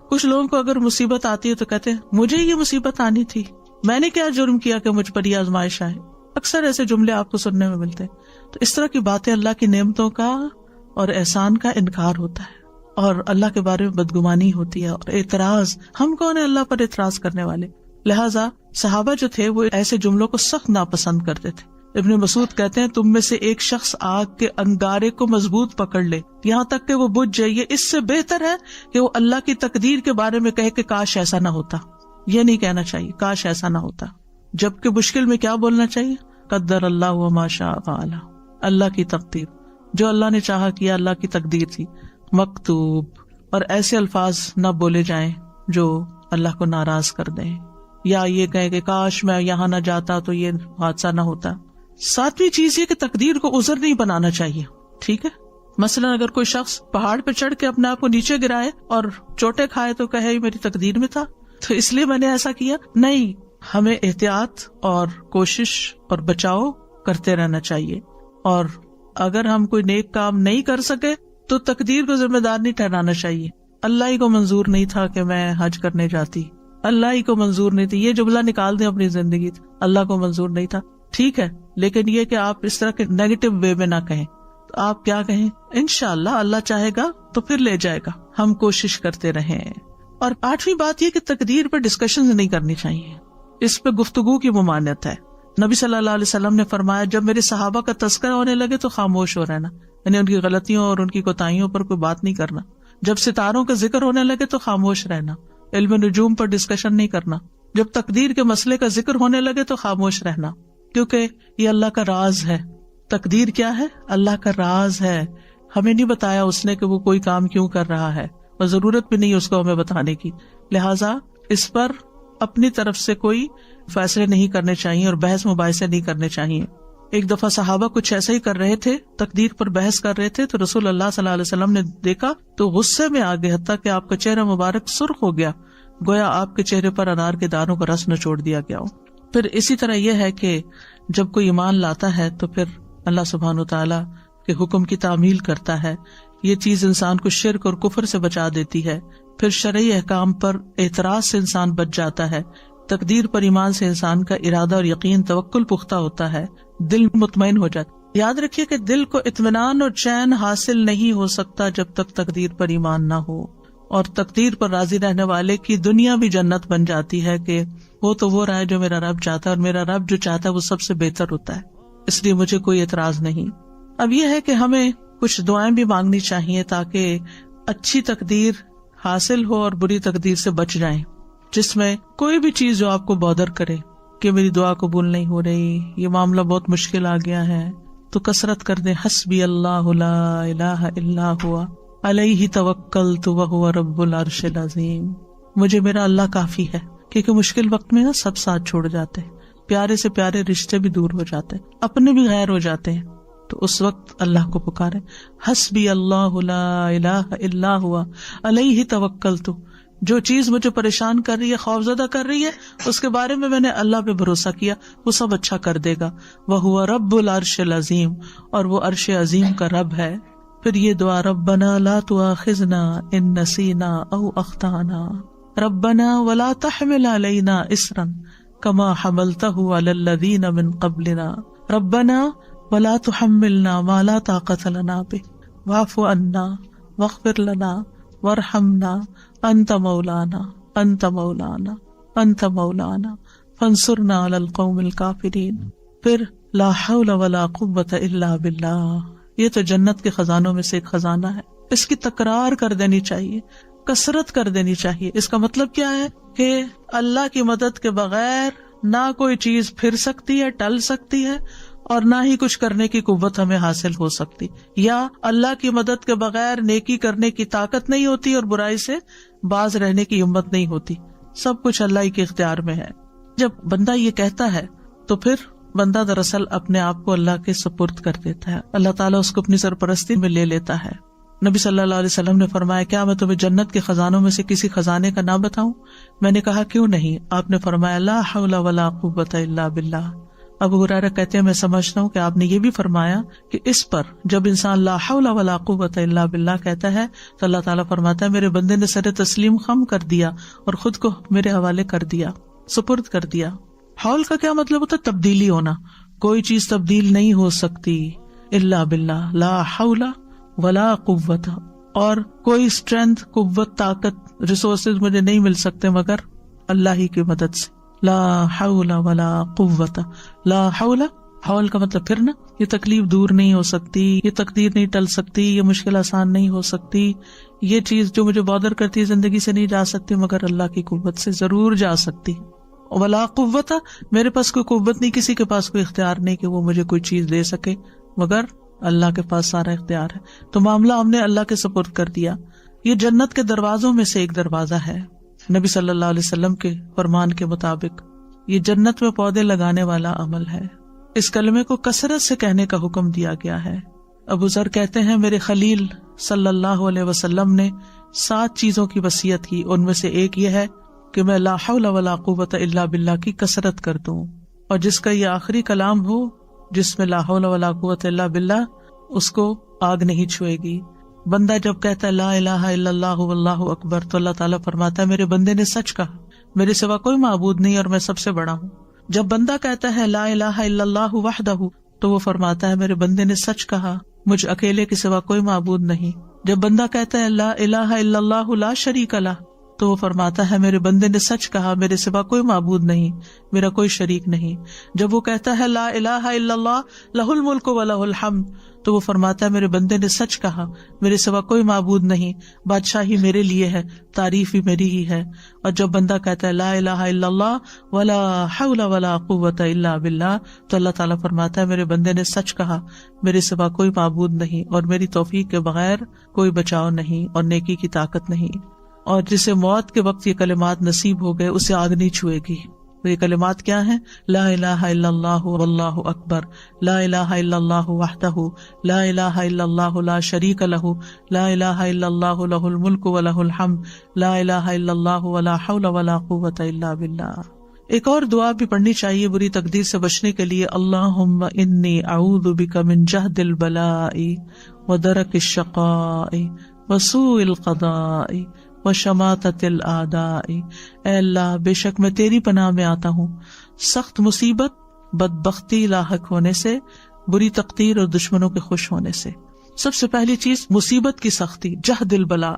کچھ لوگوں کو اگر مصیبت آتی ہے تو کہتے ہیں مجھے یہ مصیبت آنی تھی، میں نے کیا جرم کیا کہ مجھ پر یہ آزمائش آئے. اکثر ایسے جملے آپ کو سننے میں ملتے ہیں. تو اس طرح کی باتیں اللہ کی نعمتوں کا اور احسان کا انکار ہوتا ہے، اور اللہ کے بارے میں بدگمانی ہوتی ہے اور اعتراض. ہم کون ہیں اللہ پر اعتراض کرنے والے؟ لہٰذا صحابہ جو تھے وہ ایسے جملوں کو سخت ناپسند کرتے تھے. ابن مسعود کہتے ہیں تم میں سے ایک شخص آگ کے انگارے کو مضبوط پکڑ لے یہاں تک کہ وہ بجھ جائے، یہ اس سے بہتر ہے کہ وہ اللہ کی تقدیر کے بارے میں کہے کہ کاش ایسا نہ ہوتا. یہ نہیں کہنا چاہیے کاش ایسا نہ ہوتا، جبکہ مشکل میں کیا بولنا چاہیے؟ قدر اللہ وما شاء فعل. اللہ کی تقدیر، جو اللہ نے چاہا کیا، اللہ کی تقدیر تھی. مکتوب. اور ایسے الفاظ نہ بولے جائیں جو اللہ کو ناراض کر دیں، یا یہ کہے کہ کاش میں یہاں نہ جاتا تو یہ حادثہ نہ ہوتا. ساتویں چیز یہ کہ تقدیر کو عذر نہیں بنانا چاہیے. ٹھیک ہے، مثلا اگر کوئی شخص پہاڑ پہ چڑھ کے اپنے آپ کو نیچے گرائے اور چوٹے کھائے تو کہے میری تقدیر میں تھا تو اس لیے میں نے ایسا کیا. نہیں، ہمیں احتیاط اور کوشش اور بچاؤ کرتے رہنا چاہیے. اور اگر ہم کوئی نیک کام نہیں کر سکے تو تقدیر کو ذمہ دار نہیں ٹھہرانا چاہیے. اللہ ہی کو منظور نہیں تھا کہ میں حج کرنے جاتی، اللہ ہی کو منظور نہیں تھی، یہ جملہ نکال دیں اپنی زندگی، اللہ کو منظور نہیں تھا. ٹھیک ہے، لیکن یہ کہ آپ اس طرح کے نیگیٹو وے میں نہ کہیں. تو آپ کیا کہیں؟ انشاءاللہ اللہ چاہے گا تو پھر لے جائے گا. ہم کوشش کرتے رہیں. اور 8ویں بات یہ کہ تقدیر پر ڈسکشن نہیں کرنی چاہیے، اس پہ گفتگو کی ممانعت ہے۔ نبی صلی اللہ علیہ وسلم نے فرمایا جب میرے صحابہ کا تذکرہ ہونے لگے تو خاموش ہو رہنا، یعنی ان کی غلطیوں اور ان کی کوتاہیوں پر کوئی بات نہیں کرنا۔ جب ستاروں کا ذکر ہونے لگے تو خاموش رہنا، علم نجوم پر ڈسکشن نہیں کرنا۔ جب تقدیر کے مسئلے کا ذکر ہونے لگے تو خاموش رہنا، کیونکہ یہ اللہ کا راز ہے۔ تقدیر کیا ہے؟ اللہ کا راز ہے، ہمیں نہیں بتایا اس نے کہ وہ کوئی کام کیوں کر رہا ہے، اور ضرورت بھی نہیں اس کو ہمیں بتانے کی، لہٰذا اس پر اپنی طرف سے کوئی فیصلے نہیں کرنے چاہیے اور بحث مباحثے نہیں کرنے چاہیے۔ ایک دفعہ صحابہ کچھ ایسا ہی کر رہے تھے، تقدیر پر بحث کر رہے تھے، تو رسول اللہ صلی اللہ علیہ وسلم نے دیکھا تو غصے میں آ گئے، حتیٰ کہ آپ کا چہرہ مبارک سرخ ہو گیا، گویا آپ کے چہرے پر انار کے دانوں کا رس نچوڑ دیا گیا ہو۔ پھر اسی طرح یہ ہے کہ جب کوئی ایمان لاتا ہے تو پھر اللہ سبحانہ وتعالیٰ کے حکم کی تعمیل کرتا ہے، یہ چیز انسان کو شرک اور کفر سے بچا دیتی ہے۔ پھر شرعی احکام پر اعتراض سے انسان بچ جاتا ہے، تقدیر پر ایمان سے انسان کا ارادہ اور یقین توکل پختہ ہوتا ہے، دل مطمئن ہو جاتا ہے۔ یاد رکھیے کہ دل کو اطمینان اور چین حاصل نہیں ہو سکتا جب تک تقدیر پر ایمان نہ ہو، اور تقدیر پر راضی رہنے والے کی دنیا بھی جنت بن جاتی ہے کہ وہ تو وہ رہا ہے جو میرا رب چاہتا ہے، اور میرا رب جو چاہتا ہے وہ سب سے بہتر ہوتا ہے، اس لیے مجھے کوئی اعتراض نہیں۔ اب یہ ہے کہ ہمیں کچھ دعائیں بھی مانگنی چاہیے تاکہ اچھی تقدیر حاصل ہو اور بری تقدیر سے بچ جائیں، جس میں کوئی بھی چیز جو آپ کو بودر کرے کہ میری دعا قبول نہیں ہو رہی، یہ معاملہ بہت مشکل آ گیا ہے، تو کثرت کر دیں حسبی اللہ لا الہ الا ہوا علیہ توکلت وہو رب العرش العظیم، مجھے میرا اللہ کافی ہے، کیونکہ مشکل وقت میں نا سب ساتھ چھوڑ جاتے ہیں، پیارے سے پیارے رشتے بھی دور ہو جاتے ہیں، اپنے بھی غیر ہو جاتے ہیں، تو اس وقت اللہ کو پکارے، حسبی اللہ لا الہ الا ہوا علیہ توکلت، جو چیز مجھے پریشان کر رہی ہے، خوفزدہ کر رہی ہے، اس کے بارے میں نے اللہ پہ بھروسہ کیا، وہ سب اچھا کر دے گا، وہو رب العرش العظیم، اور وہ عرش عظیم کا رب ہے۔ پھر یہ دعا ربنا لا تؤاخذنا ان نسینا او اخطانا ربنا ولا تحمل علینا اصرا کما حملتہ علی الذین من قبلنا ربنا ولا تحملنا ما لا طاقت لنا به واعف عنا واغفر لنا وارحمنا انت مولانا انت مولانا انت مولانا فانصرنا علی القوم الکافرین۔ پھر لا حول ولا قوة الا باللہ، یہ تو جنت کے خزانوں میں سے ایک خزانہ ہے، اس کی تکرار کر دینی چاہیے، کثرت کر دینی چاہیے۔ اس کا مطلب کیا ہے کہ اللہ کی مدد کے بغیر نہ کوئی چیز پھر سکتی ہے، ٹل سکتی ہے، اور نہ ہی کچھ کرنے کی قوت ہمیں حاصل ہو سکتی، یا اللہ کی مدد کے بغیر نیکی کرنے کی طاقت نہیں ہوتی اور برائی سے باز رہنے کی ہمت نہیں ہوتی، سب کچھ اللہ ہی کے اختیار میں ہے۔ جب بندہ یہ کہتا ہے تو پھر بندہ دراصل اپنے آپ کو اللہ کے سپرد کر دیتا ہے، اللہ تعالیٰ اس کو اپنی سرپرستی میں لے لیتا ہے۔ نبی صلی اللہ علیہ وسلم نے فرمایا کیا میں تمہیں جنت کے خزانوں میں سے کسی خزانے کا نام بتاؤں؟ میں نے کہا کیوں نہیں؟ آپ نے فرمایا لا حول ولا قوة الا باللہ۔ ابو ہریرہ کہتے ہیں میں سمجھتا ہوں کہ آپ نے یہ بھی فرمایا کہ اس پر جب انسان لا حول ولا قوة الا باللہ کہتا ہے تو اللہ تعالیٰ فرماتا ہے میرے بندے نے سر تسلیم خم کر دیا اور خود کو میرے حوالے کر دیا، سپرد کر دیا۔ حول کا کیا مطلب ہوتا ہے؟ تبدیلی ہونا، کوئی چیز تبدیل نہیں ہو سکتی الا باللہ، لا حول ولا قوت، اور کوئی اسٹرینتھ، قوت، طاقت، ریسورسز مجھے نہیں مل سکتے مگر اللہ ہی کی مدد سے۔ لا حول ولا قوت، لا حول، حول کا مطلب پھرنا، یہ تکلیف دور نہیں ہو سکتی، یہ تقدیر نہیں ٹل سکتی، یہ مشکل آسان نہیں ہو سکتی، یہ چیز جو مجھے بادر کرتی ہے زندگی سے نہیں جا سکتی مگر اللہ کی قوت سے ضرور جا سکتی۔ ولا قوت، میرے پاس کوئی قوت نہیں، کسی کے پاس کوئی اختیار نہیں کہ وہ مجھے کوئی چیز دے سکے مگر اللہ کے پاس سارا اختیار ہے، تو معاملہ ہم نے اللہ کے سپرد کر دیا۔ یہ جنت کے دروازوں میں سے ایک دروازہ ہے، نبی صلی اللہ علیہ وسلم کے فرمان کے مطابق یہ جنت میں پودے لگانے والا عمل ہے۔ اس کلمے کو کثرت سے کہنے کا حکم دیا گیا ہے۔ ابو ذر کہتے ہیں میرے خلیل صلی اللہ علیہ وسلم نے 7 چیزوں کی وصیت کی، ان میں سے ایک یہ ہے کہ میں لا حول ولا قوت الا باللہ کی کثرت کر دوں، اور جس کا یہ آخری کلام ہو جس میں لا حول ولا قوت الا باللہ، اس کو آگ نہیں چھوئے گی۔ بندہ جب کہتا ہے لا الہ الا اللہ واللہ اکبر تو اللہ تعالیٰ فرماتا ہے میرے بندے نے سچ کہا، میرے سوا کوئی معبود نہیں اور میں سب سے بڑا ہوں۔ جب بندہ کہتا ہے لا الہ الا اللہ وحدہ تو وہ فرماتا ہے میرے بندے نے سچ کہا، مجھ اکیلے کے سوا کوئی معبود نہیں۔ جب بندہ کہتا ہے لا الہ الا اللہ لا شریک لہ تو وہ فرماتا ہے میرے بندے نے سچ کہا، میرے سوا کوئی معبود نہیں، میرا کوئی شریک نہیں۔ جب وہ کہتا ہے لا الہ الا اللہ لہ الملک و لہ الحمد، تو وہ فرماتا ہے میرے بندے نے سچ کہا، میرے سوا کوئی معبود نہیں، بادشاہی میرے لیے ہے، تعریف بھی میری ہی ہے۔ اور جب بندہ کہتا ہے لا الہ الا اللہ ولا حول ولا قوت الا باللہ، تو اللہ تعالیٰ فرماتا ہے میرے بندے نے سچ کہا، میرے سوا کوئی معبود نہیں اور میری توفیق کے بغیر کوئی بچاؤ نہیں اور نیکی کی طاقت نہیں۔ اور جسے موت کے وقت یہ کلمات نصیب ہو گئے اسے آگ نہیں چھوئے گی۔ تو یہ کلمات کیا ہیں؟ لا الہ الا اللہ واللہ اکبر، لا الہ الا اللہ وحدہ، لا الہ الا اللہ لا شریک لہ، لا الہ الا اللہ لہ الملک و لہ الحمد، لا الہ الا اللہ ولا حول ولا قوت الا باللہ۔ ایک اور دعا بھی پڑھنی چاہیے بری تقدیر سے بچنے کے لیے، اللہم انی اعوذ بک من جہد البلاء ودرک الشقاء وسوء القضاء وشماتۃ الاعداء۔ اے اللہ بے شک میں تیری پناہ میں آتا ہوں سخت مصیبت، بدبختی لاحق ہونے سے، بری تقدیر اور دشمنوں کے خوش ہونے سے۔ سب سے پہلی چیز مصیبت کی سختی، جہد البلاء،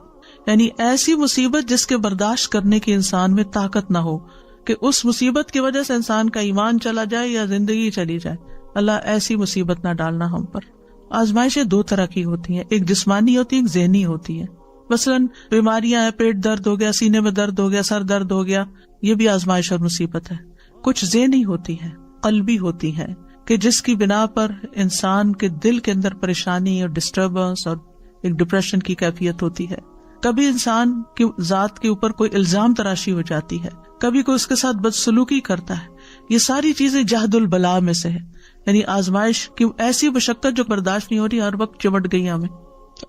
یعنی ایسی مصیبت جس کے برداشت کرنے کی انسان میں طاقت نہ ہو، کہ اس مصیبت کی وجہ سے انسان کا ایمان چلا جائے یا زندگی چلی جائے۔ اللہ ایسی مصیبت نہ ڈالنا ہم پر۔ آزمائشیں دو طرح کی ہوتی ہیں، ایک جسمانی ہوتی ہے، ایک ذہنی ہوتی ہے۔ مثلاً بیماریاں ہیں، پیٹ درد ہو گیا، سینے میں درد ہو گیا، سر درد ہو گیا، یہ بھی آزمائش اور مصیبت ہے۔ کچھ ذہنی ہوتی ہے، قلبی ہوتی ہے، کہ جس کی بنا پر انسان کے دل کے اندر پریشانی اور ڈسٹربنس اور ایک ڈپریشن کی کیفیت ہوتی ہے۔ کبھی انسان کی ذات کے اوپر کوئی الزام تراشی ہو جاتی ہے، کبھی کوئی اس کے ساتھ بدسلوکی کرتا ہے۔ یہ ساری چیزیں جہد البلاء میں سے ہے، یعنی آزمائش کی ایسی مشقت جو برداشت نہیں ہو رہی، ہر وقت چمٹ گئی ہمیں۔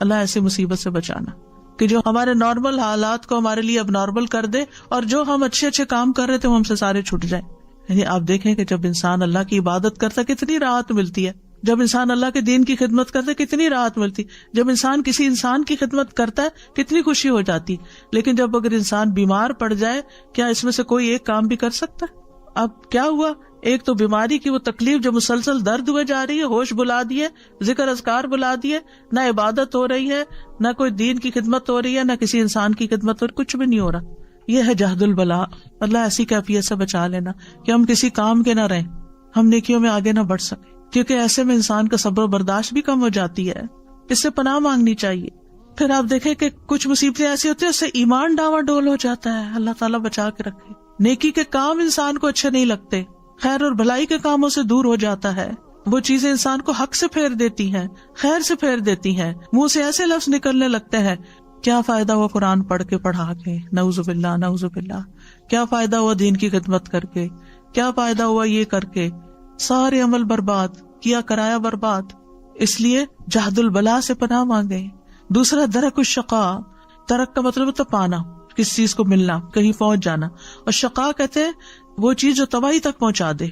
اللہ ایسی مصیبت سے بچانا کہ جو ہمارے نارمل حالات کو ہمارے لیے اب نارمل کر دے، اور جو ہم اچھے اچھے کام کر رہے تھے وہ ہم سے سارے چھٹ جائیں۔ یعنی آپ دیکھیں کہ جب انسان اللہ کی عبادت کرتا ہے کتنی راحت ملتی ہے، جب انسان اللہ کے دین کی خدمت کرتا ہے کتنی راحت ملتی، جب انسان کسی انسان کی خدمت کرتا ہے کتنی خوشی ہو جاتی۔ لیکن جب اگر انسان بیمار پڑ جائے، کیا اس میں سے کوئی ایک کام بھی کر سکتا ہے؟ اب کیا ہوا، ایک تو بیماری کی وہ تکلیف جو مسلسل درد ہوئے جا رہی ہے، ہوش بلا دیے، ذکر اذکار بلا دیے، نہ عبادت ہو رہی ہے، نہ کوئی دین کی خدمت ہو رہی ہے، نہ کسی انسان کی خدمت ہو رہی، کچھ بھی نہیں ہو رہا۔ یہ ہے جہد البلاء۔ اللہ ایسی کیفیت سے بچا لینا کہ ہم کسی کام کے نہ رہیں، ہم نیکیوں میں آگے نہ بڑھ سکیں، کیونکہ ایسے میں انسان کا صبر و برداشت بھی کم ہو جاتی ہے۔ اس سے پناہ مانگنی چاہیے۔ پھر آپ دیکھیں کہ کچھ مصیبتیں ایسی ہوتی ہیں اس سے ایمان ڈاواں ڈول ہو جاتا ہے، اللہ تعالیٰ بچا کے رکھے۔ نیکی کے کام انسان کو اچھے نہیں لگتے، خیر اور بھلائی کے کاموں سے دور ہو جاتا ہے، وہ چیزیں انسان کو حق سے پھیر دیتی ہیں، خیر سے پھیر دیتی ہیں، منہ سے ایسے لفظ نکلنے لگتے ہیں، کیا فائدہ ہوا قرآن پڑھ کے پڑھا کے، نعوذ باللہ نعوذ باللہ، کیا فائدہ ہوا دین کی خدمت کر کے، کیا فائدہ ہوا یہ کر کے، سارے عمل برباد کیا، کرایا برباد۔ اس لیے جہد البلاء سے پناہ مانگے۔ دوسرا درک الشقاء، درک کا مطلب ہوتا پانا، کس چیز کو ملنا، کہیں پہنچ جانا، اور شقاء کہتے ہیں وہ چیز جو تباہی تک پہنچا دے،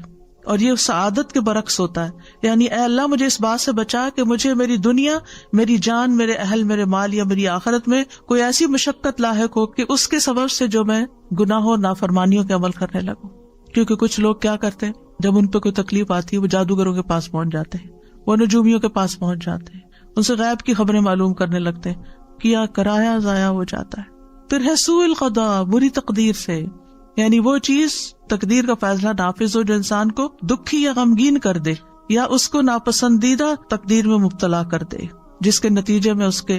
اور یہ سعادت کے برعکس ہوتا ہے۔ یعنی اے اللہ مجھے اس بات سے بچا کہ مجھے میری دنیا، میری جان، میرے اہل، میرے مال یا میری آخرت میں کوئی ایسی مشقت لاحق ہو کہ اس کے سبب سے جو میں گناہوں نافرمانیوں کے عمل کرنے لگوں۔ کیونکہ کچھ لوگ کیا کرتے ہیں، جب ان پہ کوئی تکلیف آتی ہے وہ جادوگروں کے پاس پہنچ جاتے ہیں، وہ نجومیوں کے پاس پہنچ جاتے ہیں، ان سے غیب کی خبریں معلوم کرنے لگتے ہیں، کیا کرایا ضائع ہو جاتا ہے۔ پھر ہے سوء القضاء، بری تقدیر سے، یعنی وہ چیز تقدیر کا فیصلہ نافذ ہو جو انسان کو دکھی یا غمگین کر دے، یا اس کو ناپسندیدہ تقدیر میں مبتلا کر دے، جس کے نتیجے میں اس کے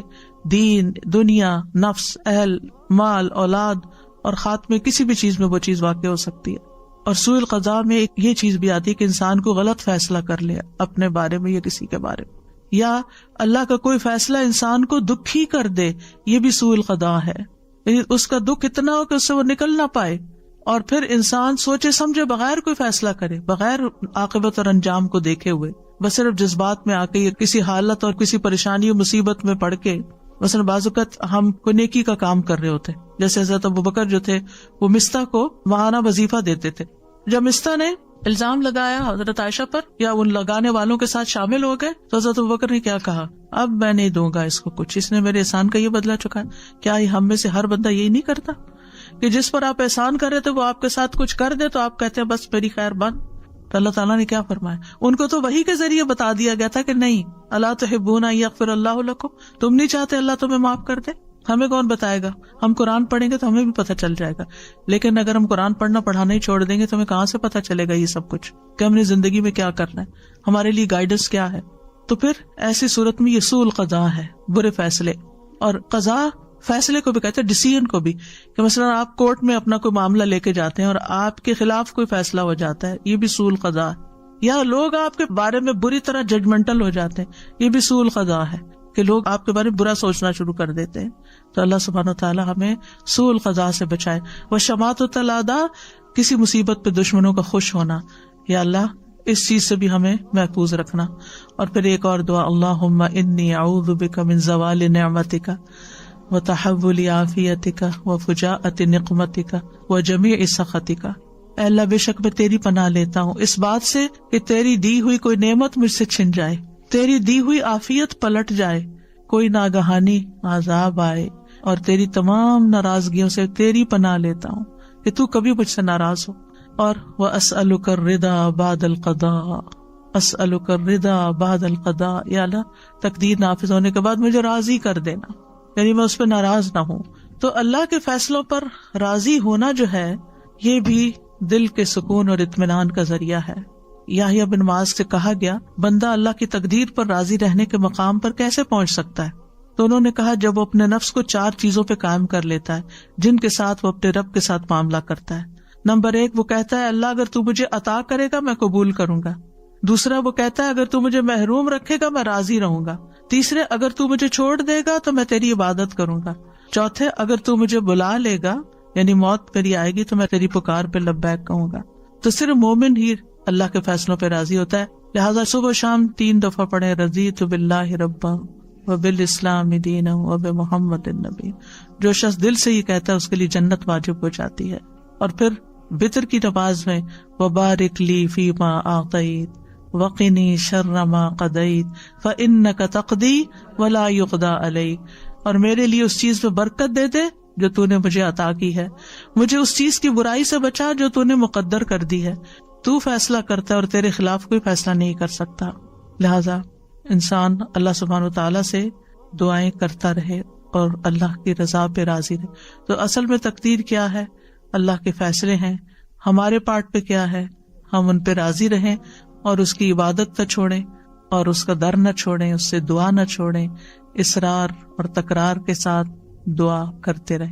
دین، دنیا، نفس، اہل، مال، اولاد اور خاتمے کسی بھی چیز میں وہ چیز واقع ہو سکتی ہے۔ اور سوء القضاء میں ایک یہ چیز بھی آتی ہے کہ انسان کو غلط فیصلہ کر لے اپنے بارے میں یا کسی کے بارے میں، یا اللہ کا کوئی فیصلہ انسان کو دکھی کر دے، یہ بھی سوء القضاء ہے۔ یعنی اس کا دکھ اتنا ہو کہ اس سے وہ نکل نہ پائے، اور پھر انسان سوچے سمجھے بغیر کوئی فیصلہ کرے، بغیر عاقبت اور انجام کو دیکھے ہوئے، بس صرف جذبات میں آ کے کسی حالت اور کسی پریشانی اور مصیبت میں پڑ کے۔ مثلا بعض اوقات ہم کوئی نیکی کا کام کر رہے ہوتے، جیسے حضرت ابوبکر جو تھے وہ مستح کو ماہانہ وظیفہ دیتے تھے۔ جب مستح نے الزام لگایا حضرت عائشہ پر یا ان لگانے والوں کے ساتھ شامل ہو گئے تو حضرت ابوبکر نے کیا کہا، اب میں نہیں دوں گا اس کو کچھ، اس نے میرے احسان کا یہ بدلہ چکایا۔ کیا ہم میں سے ہر بندہ یہی نہیں کرتا کہ جس پر آپ احسان کر رہے تھے وہ آپ کے ساتھ کچھ کر دے تو آپ کہتے ہیں بس میری خیر بند؟ تو اللہ تعالیٰ نے کیا فرمایا، ان کو تو وحی کے ذریعے بتا دیا گیا تھا کہ نہیں، الا تحبون ان یغفر اللہ لکم، تم نہیں چاہتے اللہ تمہیں معاف کر دے، ہمیں کون بتائے گا؟ ہم قرآن پڑھیں گے تو ہمیں بھی پتہ چل جائے گا، لیکن اگر ہم قرآن پڑھنا ہی چھوڑ دیں گے تو ہمیں کہاں سے پتہ چلے گا یہ سب کچھ کہ ہم نے زندگی میں کیا کرنا ہے، ہمارے لیے گائیڈنس کیا ہے؟ تو پھر ایسی صورت میں یہ سوء القضاء ہے، برے فیصلے. اور قضاء فیصلے کو بھی کہتے ہیں، ڈیسیژن کو بھی، کہ مثلا آپ کورٹ میں اپنا کوئی معاملہ لے کے جاتے ہیں اور آپ کے خلاف کوئی فیصلہ ہو جاتا ہے، یہ بھی سوء القضاء ہے. یا لوگ آپ کے بارے میں بری طرح ججمنٹل ہو جاتے ہیں، یہ بھی سوء القضاء ہے کہ لوگ آپ کے بارے میں برا سوچنا شروع کر دیتے ہیں. تو اللہ سبحانہ وتعالی ہمیں سوء القضاء سے بچائے. وشماتۃ الاعداء، کسی مصیبت پہ دشمنوں کا خوش ہونا، یا اللہ اس چیز سے بھی ہمیں محفوظ رکھنا. اور پھر ایک اور دعا، اللہم انی اعوذ بک من زوال نعمتک وتحول عافیتک وفجاءۃ نقمتک وجمیع سخطک. اے اللہ بے شک میں تیری پناہ لیتا ہوں اس بات سے کہ تیری دی ہوئی کوئی نعمت مجھ سے چھن جائے، تیری دی ہوئی عافیت پلٹ جائے، کوئی ناگہانی عذاب آئے، اور تیری تمام ناراضگیوں سے تیری پناہ لیتا ہوں کہ تو کبھی مجھ سے ناراض ہو. اور وَأَسْأَلُكَ الرِّضَا بَعْدَ الْقَضَاءِ، أَسْأَلُكَ الرِّضَا بَعْدَ الْقَضَاءِ، یا اللہ تقدیر نافذ ہونے کے بعد مجھے راضی کر دینا، یعنی میں اس پہ ناراض نہ ہوں. تو اللہ کے فیصلوں پر راضی ہونا جو ہے یہ بھی دل کے سکون اور اطمینان کا ذریعہ ہے. یحییٰ بن معاذ سے کہا گیا، بندہ اللہ کی تقدیر پر راضی رہنے کے مقام پر کیسے پہنچ سکتا ہے؟ تو انہوں نے کہا، جب وہ اپنے نفس کو 4 چیزوں پہ قائم کر لیتا ہے جن کے ساتھ وہ اپنے رب کے ساتھ معاملہ کرتا ہے. نمبر 1، وہ کہتا ہے اللہ اگر تو مجھے عطا کرے گا میں قبول کروں گا. دوسرا، وہ کہتا ہے اگر تو مجھے محروم رکھے گا میں راضی رہوں گا. تیسرے، اگر تو مجھے چھوڑ دے گا تو میں تیری عبادت کروں گا. چوتھے، اگر تو مجھے بلا لے گا یعنی موت میری آئے گی تو میں تیری پکار پہ لبیک کہوں گا. تو صرف مومن ہی اللہ کے فیصلوں پہ راضی ہوتا ہے. لہٰذا صبح و شام 3 دفعہ پڑھیں، رضیت باللہ ربا وبالاسلام دینا وبمحمد النبی. جو شخص دل سے یہ کہتا ہے اس کے لیے جنت واجب ہو جاتی ہے. اور پھر وتر کی نماز میں وبارک لی فیما اعطیت وقنی شر ما قضیت فانک تقضی ولا یقضی علیک، اور میرے لیے اس چیز میں برکت دے دے جو تو نے مجھے عطا کی ہے، مجھے اس چیز کی برائی سے بچا جو تو نے مقدر کر دی ہے. تو فیصلہ کرتا ہے اور تیرے خلاف کوئی فیصلہ نہیں کر سکتا. لہذا انسان اللہ سبحانہ وتعالیٰ سے دعائیں کرتا رہے اور اللہ کی رضا پہ راضی رہے. تو اصل میں تقدیر کیا ہے؟ اللہ کے فیصلے ہیں. ہمارے پارٹ پہ کیا ہے؟ ہم ان پہ راضی رہیں اور اس کی عبادت نہ چھوڑیں اور اس کا در نہ چھوڑیں، اس سے دعا نہ چھوڑیں، اصرار اور تکرار کے ساتھ دعا کرتے رہیں.